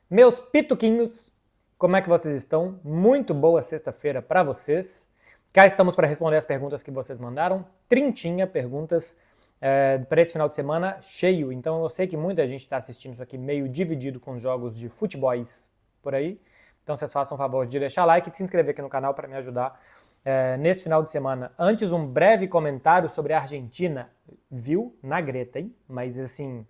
Meus pituquinhos, como é que vocês estão? Muito boa sexta-feira para vocês. Cá estamos para responder as perguntas que vocês mandaram. Trintinha perguntas para esse final de semana cheio. Então eu sei que muita gente está assistindo isso aqui meio dividido com jogos de futebols por aí. Então vocês façam o favor de deixar like e de se inscrever aqui no canal para me ajudar nesse final de semana. Antes, um breve comentário sobre a Argentina. Viu? Na greta, hein? Mas assim,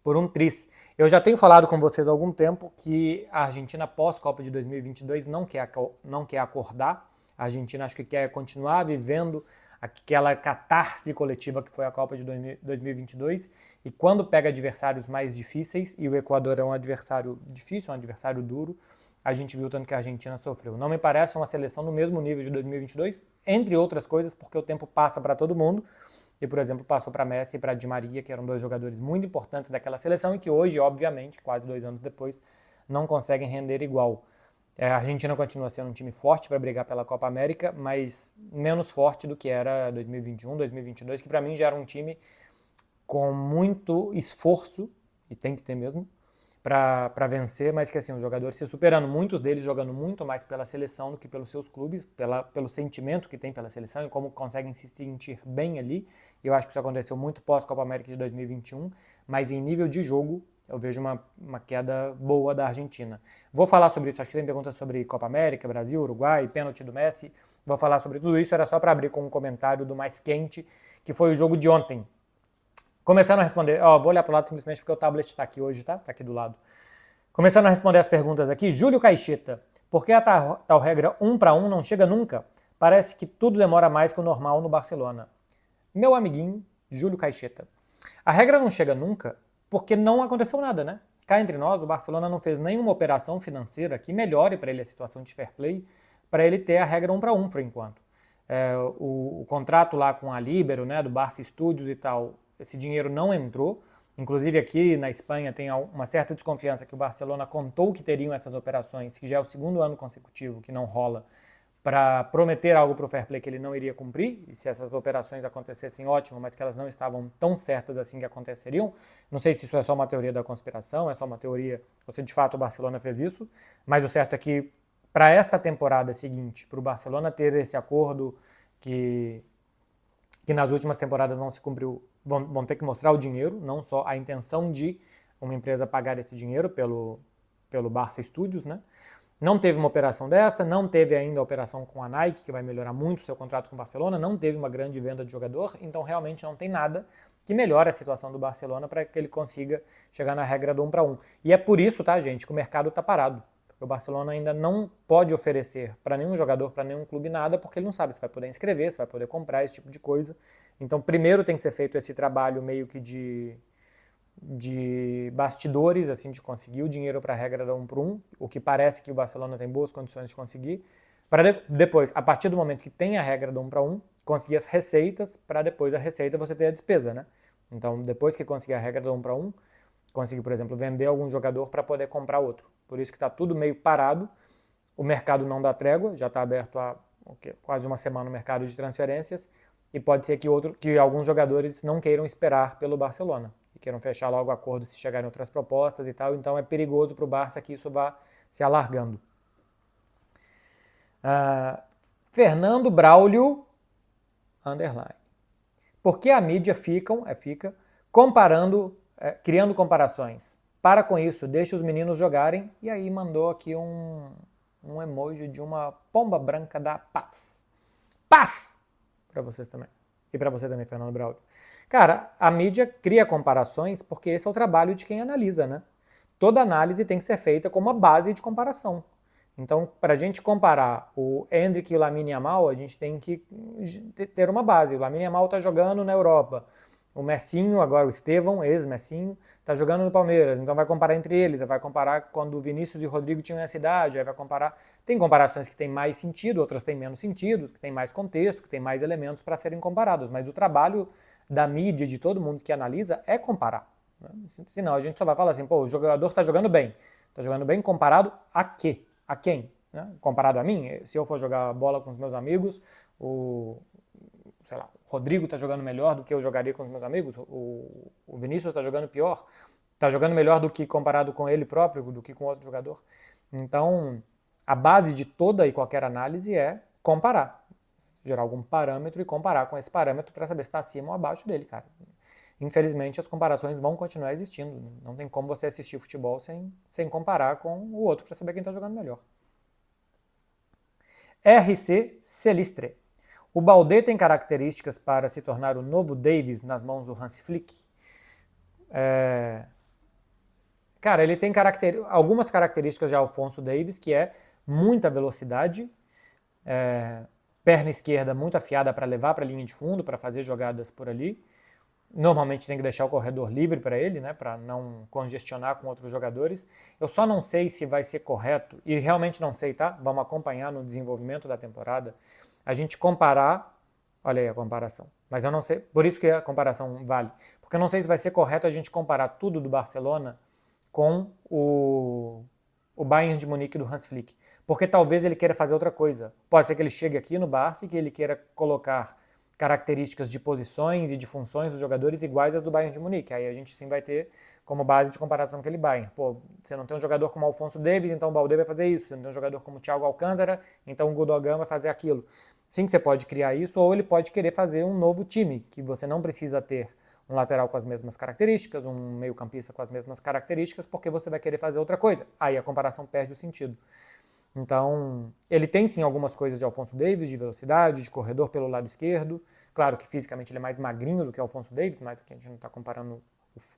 por um tris. Eu já tenho falado com vocês há algum tempo que a Argentina pós-Copa de 2022 não quer acordar. A Argentina acho que quer continuar vivendo aquela catarse coletiva que foi a Copa de 2022 e quando pega adversários mais difíceis, e o Equador é um adversário difícil, um adversário duro, a gente viu tanto que a Argentina sofreu. Não me parece uma seleção no mesmo nível de 2022, entre outras coisas, porque o tempo passa para todo mundo, e, por exemplo, passou para Messi e para Di Maria, que eram dois jogadores muito importantes daquela seleção e que hoje, obviamente, quase 2 anos depois, não conseguem render igual. A Argentina continua sendo um time forte para brigar pela Copa América, mas menos forte do que era 2021, 2022, que para mim já era um time com muito esforço, e tem que ter mesmo, para vencer, mas que assim, os jogadores se superando, muitos deles jogando muito mais pela seleção do que pelos seus clubes, pelo sentimento que tem pela seleção e como conseguem se sentir bem ali. Eu acho que isso aconteceu muito pós-Copa América de 2021, mas em nível de jogo eu vejo uma queda boa da Argentina. Vou falar sobre isso, acho que tem perguntas sobre Copa América, Brasil, Uruguai, pênalti do Messi, vou falar sobre tudo isso, era só para abrir com um comentário do mais quente, que foi o jogo de ontem. Começando a responder, vou olhar para o lado simplesmente porque o tablet está aqui hoje, tá? Está aqui do lado. Começando a responder as perguntas aqui, Júlio Caixeta. Por que a tal regra 1-1 não chega nunca? Parece que tudo demora mais que o normal no Barcelona. Meu amiguinho, Júlio Caixeta. A regra não chega nunca porque não aconteceu nada, né? Cá entre nós, o Barcelona não fez nenhuma operação financeira que melhore para ele a situação de fair play, para ele ter a regra 1-1 por enquanto. O contrato lá com a Libero, né, do Barça Studios e tal, esse dinheiro não entrou. Inclusive aqui na Espanha tem uma certa desconfiança que o Barcelona contou que teriam essas operações, que já é o segundo ano consecutivo que não rola, para prometer algo para o Fair Play que ele não iria cumprir, e se essas operações acontecessem, ótimo, mas que elas não estavam tão certas assim que aconteceriam. Não sei se isso é só uma teoria da conspiração, é só uma teoria, ou se de fato o Barcelona fez isso, mas o certo é que para esta temporada seguinte, para o Barcelona ter esse acordo que nas últimas temporadas não se cumpriu, vão ter que mostrar o dinheiro, não só a intenção de uma empresa pagar esse dinheiro pelo Barça Studios, né? Não teve uma operação dessa, não teve ainda a operação com a Nike, que vai melhorar muito o seu contrato com o Barcelona, não teve uma grande venda de jogador, então realmente não tem nada que melhore a situação do Barcelona para que ele consiga chegar na regra do 1-1. E é por isso, tá, gente, que o mercado está parado. O Barcelona ainda não pode oferecer para nenhum jogador, para nenhum clube nada, porque ele não sabe se vai poder inscrever, se vai poder comprar, esse tipo de coisa. Então, primeiro tem que ser feito esse trabalho meio que de bastidores, assim, de conseguir o dinheiro para a regra da 1-1, o que parece que o Barcelona tem boas condições de conseguir, para depois, a partir do momento que tem a regra do 1-1, conseguir as receitas, para depois da receita você ter a despesa, né? Então, depois que conseguir a regra do 1-1, conseguir, por exemplo, vender algum jogador para poder comprar outro. Por isso que está tudo meio parado, o mercado não dá trégua, já está aberto há quase uma semana o mercado de transferências, e pode ser que alguns jogadores não queiram esperar pelo Barcelona, e queiram fechar logo o acordo se chegarem outras propostas e tal, então é perigoso para o Barça que isso vá se alargando. Fernando Braulio, underline. Por que a mídia fica comparando, criando comparações? Para com isso, deixa os meninos jogarem. E aí mandou aqui um emoji de uma pomba branca da paz. Paz! Para vocês também. E para você também, Fernando Braulio. Cara, a mídia cria comparações porque esse é o trabalho de quem analisa, né? Toda análise tem que ser feita com uma base de comparação. Então, para a gente comparar o Endrick e o Lamine Yamal, a gente tem que ter uma base. O Lamine Yamal está jogando na Europa. O Messinho, agora o Estevão, ex-Messinho, está jogando no Palmeiras. Então vai comparar entre eles, vai comparar quando o Vinícius e o Rodrigo tinham essa idade, aí vai comparar. Tem comparações que têm mais sentido, outras têm menos sentido, que têm mais contexto, que têm mais elementos para serem comparados. Mas o trabalho da mídia, de todo mundo que analisa, é comparar. Né? Senão a gente só vai falar assim, pô, o jogador está jogando bem. Está jogando bem comparado a quê? A quem? Né? Comparado a mim, se eu for jogar bola com os meus amigos, sei lá, o Rodrigo está jogando melhor do que eu jogaria com os meus amigos, o Vinícius está jogando pior. Está jogando melhor do que comparado com ele próprio, do que com outro jogador. Então, a base de toda e qualquer análise é comparar. Gerar algum parâmetro e comparar com esse parâmetro para saber se está acima ou abaixo dele, cara. Infelizmente, as comparações vão continuar existindo. Não tem como você assistir futebol sem comparar com o outro para saber quem está jogando melhor. RC Celistre. O Baldé tem características para se tornar o novo Davis nas mãos do Hans Flick? Cara, ele tem algumas características de Alphonso Davies, que é muita velocidade, perna esquerda muito afiada para levar para a linha de fundo, para fazer jogadas por ali. Normalmente tem que deixar o corredor livre para ele, né, para não congestionar com outros jogadores. Eu só não sei se vai ser correto, e realmente não sei, tá? Vamos acompanhar no desenvolvimento da temporada, a gente comparar, olha aí a comparação, mas eu não sei, por isso que a comparação vale, porque eu não sei se vai ser correto a gente comparar tudo do Barcelona com o Bayern de Munique do Hans Flick, porque talvez ele queira fazer outra coisa. Pode ser que ele chegue aqui no Barça e que ele queira colocar características de posições e de funções dos jogadores iguais às do Bayern de Munique. Aí a gente sim vai ter como base de comparação aquele Bayern. Pô, você não tem um jogador como Alphonso Davies, então o Baldé vai fazer isso. Você não tem um jogador como o Thiago Alcântara, então o Gundogan vai fazer aquilo. Sim, você pode criar isso, ou ele pode querer fazer um novo time, que você não precisa ter um lateral com as mesmas características, um meio-campista com as mesmas características, porque você vai querer fazer outra coisa. Aí a comparação perde o sentido. Então, ele tem sim algumas coisas de Alphonso Davies, de velocidade, de corredor pelo lado esquerdo. Claro que fisicamente ele é mais magrinho do que Alphonso Davies, mas aqui a gente não está comparando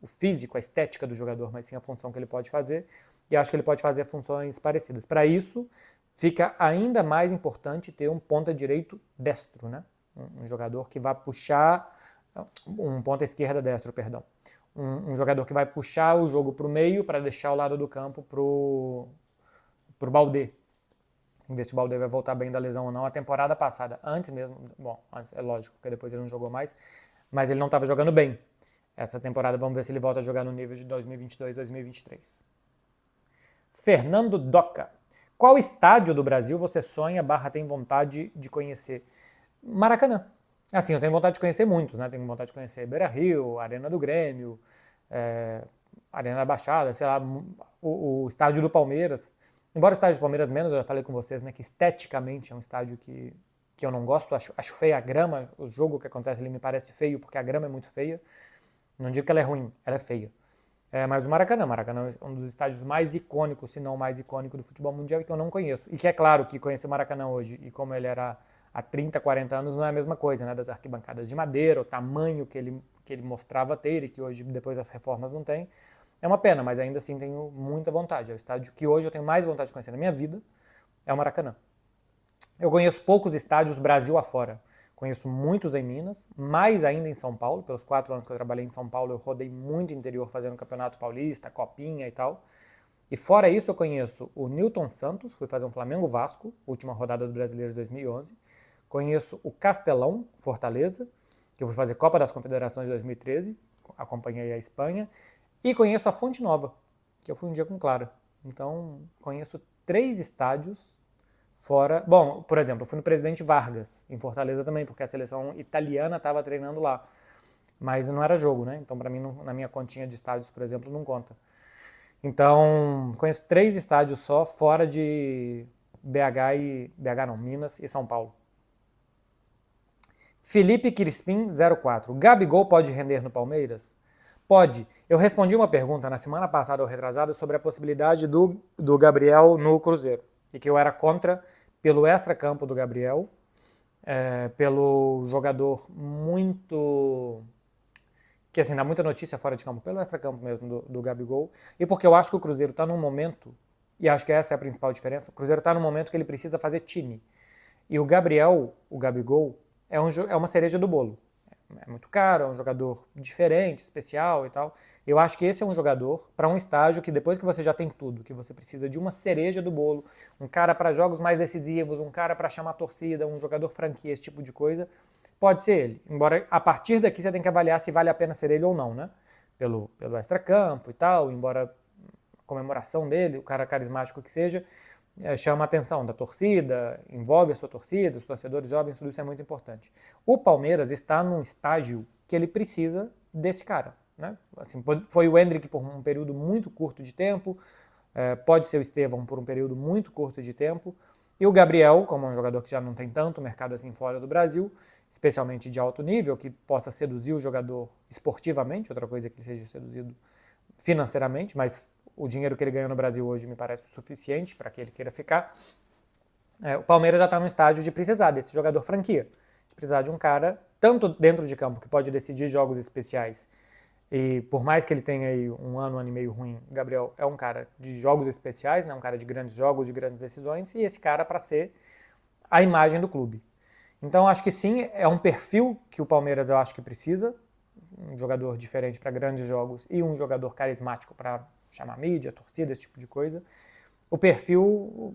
o físico, a estética do jogador, mas sim a função que ele pode fazer. E acho que ele pode fazer funções parecidas. Para isso, fica ainda mais importante ter um ponta direito destro, né? Um jogador que vai puxar, um ponta esquerda destro, perdão. Um jogador que vai puxar o jogo para o meio para deixar o lado do campo para o Baldé. Vamos ver se o Baldé vai voltar bem da lesão ou não. A temporada passada, antes mesmo, bom, antes, é lógico, porque depois ele não jogou mais, mas ele não estava jogando bem. Essa temporada vamos ver se ele volta a jogar no nível de 2022, 2023. Fernando Doca. Qual estádio do Brasil você sonha / tem vontade de conhecer? Maracanã. Assim, eu tenho vontade de conhecer muitos, né? Tenho vontade de conhecer Beira-Rio, Arena do Grêmio, Arena da Baixada, sei lá, o estádio do Palmeiras. Embora o estádio do Palmeiras menos, eu já falei com vocês, né, que esteticamente é um estádio que eu não gosto, acho feia a grama, o jogo que acontece ali me parece feio porque a grama é muito feia. Não digo que ela é ruim, ela é feia. Mas o Maracanã é um dos estádios mais icônicos, se não o mais icônico do futebol mundial e que eu não conheço. E que é claro que conhecer o Maracanã hoje e como ele era há 30, 40 anos não é a mesma coisa, né, das arquibancadas de madeira, o tamanho que ele mostrava ter e que hoje, depois das reformas, não tem. É uma pena, mas ainda assim tenho muita vontade. É o estádio que hoje eu tenho mais vontade de conhecer na minha vida, é o Maracanã. Eu conheço poucos estádios Brasil afora. Conheço muitos em Minas, mais ainda em São Paulo. Pelos 4 anos que eu trabalhei em São Paulo, eu rodei muito interior fazendo Campeonato Paulista, Copinha e tal. E fora isso, eu conheço o Newton Santos, fui fazer um Flamengo-Vasco, última rodada do Brasileiro de 2011. Conheço o Castelão, Fortaleza, que eu fui fazer Copa das Confederações de 2013, acompanhei a Espanha. E conheço a Fonte Nova, que eu fui um dia com Clara. Então, conheço 3 estádios fora... Bom, por exemplo, eu fui no Presidente Vargas, em Fortaleza também, porque a seleção italiana estava treinando lá. Mas não era jogo, né? Então, para mim, na minha continha de estádios, por exemplo, não conta. Então, conheço 3 estádios só, fora de Minas e São Paulo. Felipe Crispim, 04. Gabigol pode render no Palmeiras? Pode. Eu respondi uma pergunta na semana passada ou retrasada sobre a possibilidade do Gabriel no Cruzeiro. E que eu era contra pelo extracampo do Gabriel, pelo jogador muito... que assim, dá muita notícia fora de campo, pelo extracampo mesmo do Gabigol. E porque eu acho que o Cruzeiro está num momento, e acho que essa é a principal diferença, o Cruzeiro está num momento que ele precisa fazer time. E o Gabigol, é uma cereja do bolo. É muito caro, é um jogador diferente, especial e tal. Eu acho que esse é um jogador para um estágio que depois que você já tem tudo, que você precisa de uma cereja do bolo, um cara para jogos mais decisivos, um cara para chamar a torcida, um jogador franquia, esse tipo de coisa, pode ser ele. Embora a partir daqui você tem que avaliar se vale a pena ser ele ou não, né? Pelo extracampo e tal, embora a comemoração dele, o cara carismático que seja, chama a atenção da torcida, envolve a sua torcida, os torcedores jovens, tudo isso é muito importante. O Palmeiras está num estágio que ele precisa desse cara. né? Assim, foi o Endrick por um período muito curto de tempo, pode ser o Estevão por um período muito curto de tempo, e o Gabriel, como um jogador que já não tem tanto mercado assim fora do Brasil, especialmente de alto nível, que possa seduzir o jogador esportivamente, outra coisa é que ele seja seduzido financeiramente, mas o dinheiro que ele ganha no Brasil hoje me parece o suficiente para que ele queira ficar. O Palmeiras já está no estágio de precisar desse jogador franquia, de precisar de um cara, tanto dentro de campo, que pode decidir jogos especiais, e por mais que ele tenha aí um ano e meio ruim, o Gabriel é um cara de jogos especiais, né, um cara de grandes jogos, de grandes decisões, e esse cara para ser a imagem do clube. Então acho que sim, é um perfil que o Palmeiras eu acho que precisa, um jogador diferente para grandes jogos e um jogador carismático para chamar mídia, torcida, esse tipo de coisa. O perfil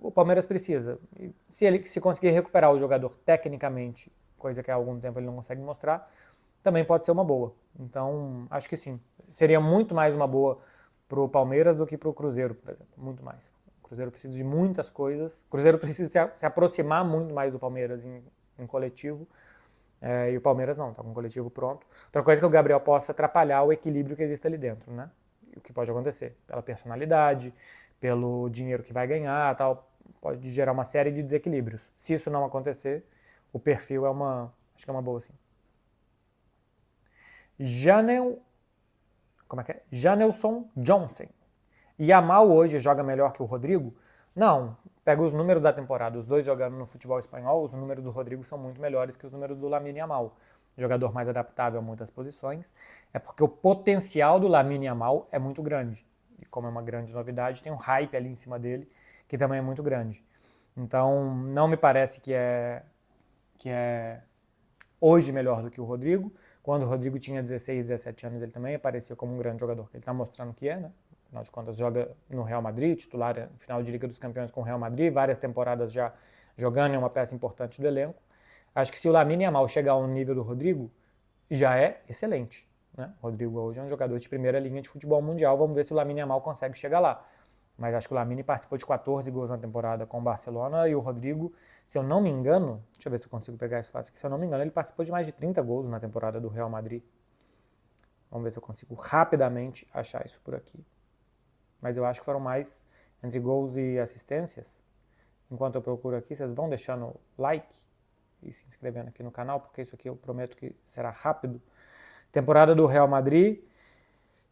o Palmeiras precisa. E se ele conseguir recuperar o jogador tecnicamente, coisa que há algum tempo ele não consegue mostrar, também pode ser uma boa. Então, acho que sim. Seria muito mais uma boa para o Palmeiras do que para o Cruzeiro, por exemplo. Muito mais. O Cruzeiro precisa de muitas coisas. O Cruzeiro precisa se aproximar muito mais do Palmeiras em coletivo. E o Palmeiras não, está com o coletivo pronto. Outra coisa é que o Gabriel possa atrapalhar o equilíbrio que existe ali dentro, né? O que pode acontecer? Pela personalidade, pelo dinheiro que vai ganhar, tal, pode gerar uma série de desequilíbrios. Se isso não acontecer, o perfil acho que é uma boa sim. Janelson Johnson. Yamal hoje joga melhor que o Rodrigo? Não. Pega os números da temporada, os dois jogando no futebol espanhol, os números do Rodrigo são muito melhores que os números do Lamine Yamal. Jogador mais adaptável a muitas posições. É porque o potencial do Lamine Yamal é muito grande. E como é uma grande novidade, tem um hype ali em cima dele, que também é muito grande. Então, não me parece que é hoje melhor do que o Rodrigo. Quando o Rodrigo tinha 16, 17 anos, ele também aparecia como um grande jogador. Ele está mostrando que é, né? Afinal de contas, joga no Real Madrid, titular no final de Liga dos Campeões com o Real Madrid, várias temporadas já jogando, é uma peça importante do elenco. Acho que se o Lamine Yamal chegar ao nível do Rodrigo, já é excelente. Né? O Rodrigo hoje é um jogador de primeira linha de futebol mundial, vamos ver se o Lamine Yamal consegue chegar lá. Mas acho que o Lamine participou de 14 gols na temporada com o Barcelona e o Rodrigo, se eu não me engano, deixa eu ver se eu consigo pegar isso fácil aqui, se eu não me engano, ele participou de mais de 30 gols na temporada do Real Madrid. Vamos ver se eu consigo rapidamente achar isso por aqui. Mas eu acho que foram mais entre gols e assistências. Enquanto eu procuro aqui, vocês vão deixando like e se inscrevendo aqui no canal, porque isso aqui eu prometo que será rápido. Temporada do Real Madrid,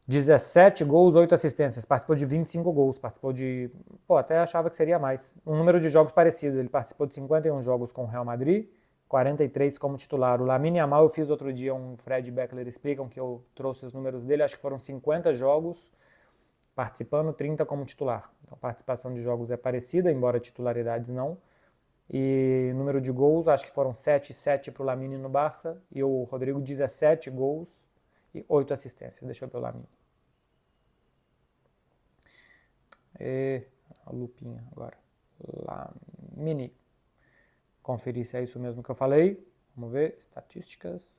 17 gols, 8 assistências. Participou de 25 gols, participou de... até achava que seria mais. Um número de jogos parecido. Ele participou de 51 jogos com o Real Madrid, 43 como titular. O Lamine Yamal, eu fiz outro dia um Fred Beckler Explicam, que eu trouxe os números dele, acho que foram 50 jogos participando, 30 como titular. Então a participação de jogos é parecida, embora titularidades não. E número de gols, acho que foram 7 para o Lamine no Barça, e o Rodrigo 17 gols e 8 assistências. Deixa eu ver o Lamine. A lupinha agora. Lamine. Conferir se é isso mesmo que eu falei. Vamos ver, estatísticas.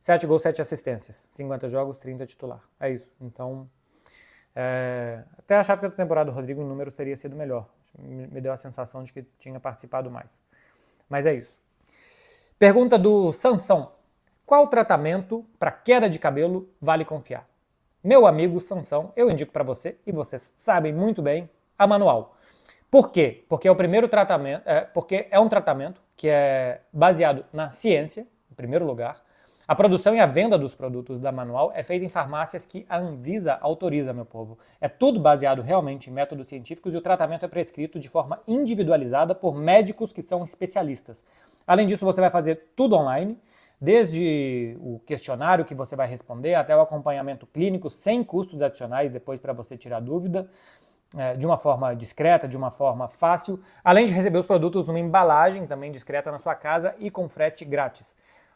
7 gols, 7 assistências. 50 jogos, 30 titular. É isso. Então, até achava que a temporada do Rodrigo em números teria sido melhor. Me deu a sensação de que tinha participado mais. Mas é isso. Pergunta do Sansão. Qual tratamento para queda de cabelo vale confiar? Meu amigo Sansão, eu indico para você, e vocês sabem muito bem, a Manual. Por quê? Porque é o primeiro tratamento, porque é um tratamento que é baseado na ciência, em primeiro lugar. A produção e a venda dos produtos da Manual é feita em farmácias que a Anvisa autoriza, meu povo. É tudo baseado realmente em métodos científicos e o tratamento é prescrito de forma individualizada por médicos que são especialistas. Além disso, você vai fazer tudo online, desde o questionário que você vai responder até o acompanhamento clínico sem custos adicionais depois para você tirar dúvida, de uma forma discreta, de uma forma fácil, além de receber os produtos numa embalagem também discreta na sua casa e com frete grátis.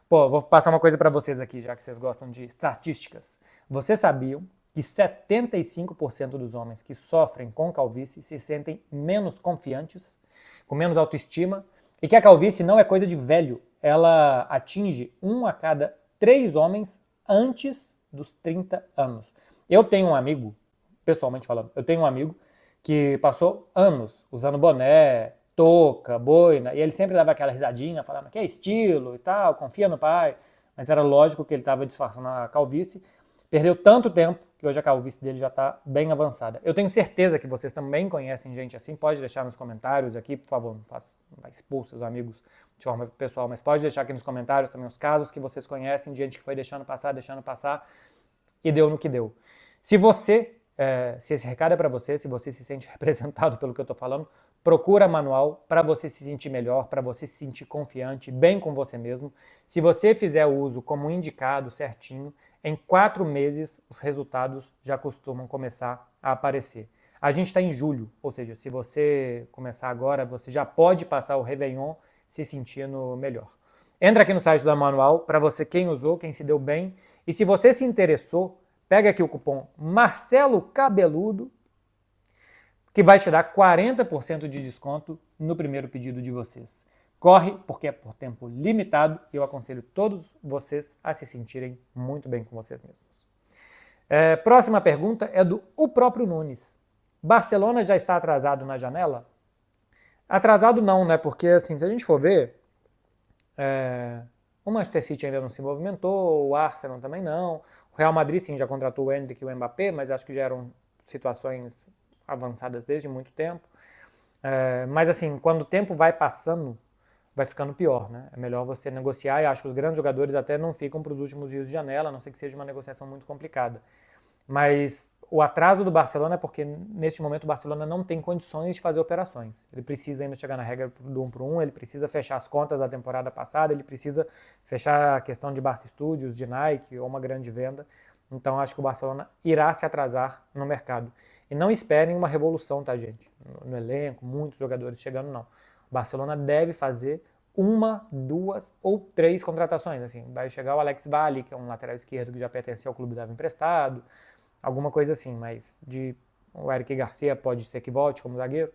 Vou passar uma coisa para vocês aqui, já que vocês gostam de estatísticas. Vocês sabiam que 75% dos homens que sofrem com calvície se sentem menos confiantes, com menos autoestima, e que a calvície não é coisa de velho, ela atinge 1 a cada 3 homens antes dos 30 anos. Eu tenho um amigo, pessoalmente falando, que passou anos usando boné, touca, boina, e ele sempre dava aquela risadinha, falando que é estilo e tal, confia no pai. mas era lógico que ele estava disfarçando a calvície. Perdeu tanto tempo que hoje a calvície dele já está bem avançada. Eu tenho certeza que vocês também conhecem gente assim. Pode deixar nos comentários aqui, por favor, não vai expor seus amigos de forma pessoal, mas pode deixar aqui nos comentários também os casos que vocês conhecem de gente que foi deixando passar e deu no que deu. Se esse recado é para você, se você se sente representado pelo que eu estou falando, procura manual para você se sentir melhor, para você se sentir confiante, bem com você mesmo. Se você fizer o uso como indicado, certinho, em 4 meses os resultados já costumam começar a aparecer. A gente está em julho, ou seja, se você começar agora, você já pode passar o Réveillon se sentindo melhor. Entra aqui no site da Manual para você quem usou, quem se deu bem. E se você se interessou, pega aqui o cupom Marcelo Cabeludo, que vai te dar 40% de desconto no primeiro pedido de vocês. Corre, porque é por tempo limitado e eu aconselho todos vocês a se sentirem muito bem com vocês mesmos. Próxima pergunta é do o próprio Nunes. Barcelona já está atrasado na janela? Atrasado não, né? Porque assim, se a gente for ver, o Manchester City ainda não se movimentou, o Arsenal também não. O Real Madrid sim já contratou o Endrick e o Mbappé, mas acho que já eram situações avançadas desde muito tempo. Mas assim, quando o tempo vai passando, vai ficando pior, né? É melhor você negociar e acho que os grandes jogadores até não ficam para os últimos dias de janela, a não ser que seja uma negociação muito complicada. Mas o atraso do Barcelona é porque neste momento o Barcelona não tem condições de fazer operações. Ele precisa ainda chegar na regra do 1 por 1, ele precisa fechar as contas da temporada passada, ele precisa fechar a questão de Barça Studios, de Nike ou uma grande venda. Então acho que o Barcelona irá se atrasar no mercado. E não esperem uma revolução, tá, gente? No elenco, muitos jogadores chegando, não. O Barcelona deve fazer 1, 2 ou 3 contratações. Assim, vai chegar o Alex Valle, que é um lateral esquerdo que já pertencia ao clube, dava emprestado, alguma coisa assim, mas o Eric Garcia pode ser que volte como zagueiro,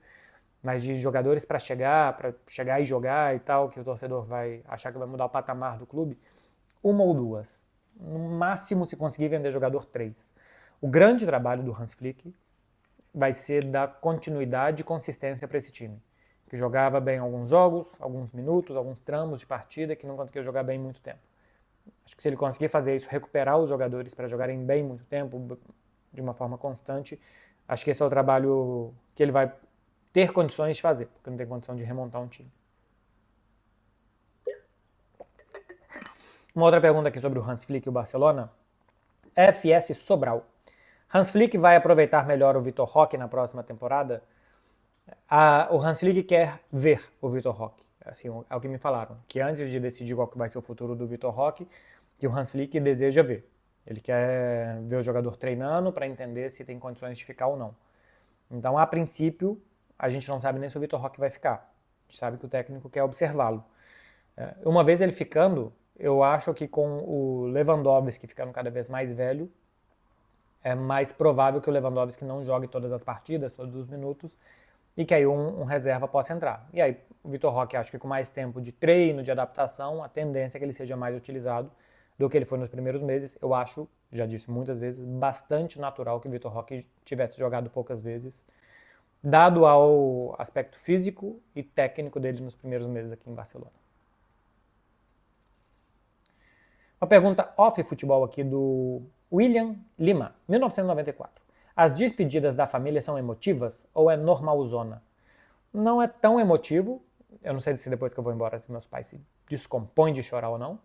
mas de jogadores para chegar e jogar e tal, que o torcedor vai achar que vai mudar o patamar do clube, 1 ou 2. No máximo, se conseguir vender jogador, 3. O grande trabalho do Hans Flick vai ser dar continuidade e consistência para esse time, que jogava bem alguns jogos, alguns minutos, alguns tramos de partida, que não conseguiu jogar bem muito tempo. Acho que se ele conseguir fazer isso, recuperar os jogadores para jogarem bem muito tempo, de uma forma constante, acho que esse é o trabalho que ele vai ter condições de fazer, porque não tem condição de remontar um time. Uma outra pergunta aqui sobre o Hans Flick e o Barcelona. FS Sobral. Hans Flick vai aproveitar melhor o Vitor Roque na próxima temporada? O Hans Flick quer ver o Vitor Roque. Assim, é o que me falaram. Que antes de decidir qual que vai ser o futuro do Vitor Roque, que o Hans Flick deseja ver. Ele quer ver o jogador treinando para entender se tem condições de ficar ou não. Então, a princípio, a gente não sabe nem se o Vitor Roque vai ficar. A gente sabe que o técnico quer observá-lo. Uma vez ele ficando, eu acho que com o Lewandowski ficando cada vez mais velho, é mais provável que o Lewandowski não jogue todas as partidas, todos os minutos, e que aí um reserva possa entrar. E aí o Vitor Roque, acho que com mais tempo de treino, de adaptação, a tendência é que ele seja mais utilizado do que ele foi nos primeiros meses. Eu acho, já disse muitas vezes, bastante natural que o Vitor Roque tivesse jogado poucas vezes, dado ao aspecto físico e técnico dele nos primeiros meses aqui em Barcelona. Uma pergunta off-futebol aqui do William Lima, 1994. As despedidas da família são emotivas ou é normalzona? Não é tão emotivo. Eu não sei se depois que eu vou embora se meus pais se descompõem de chorar ou não.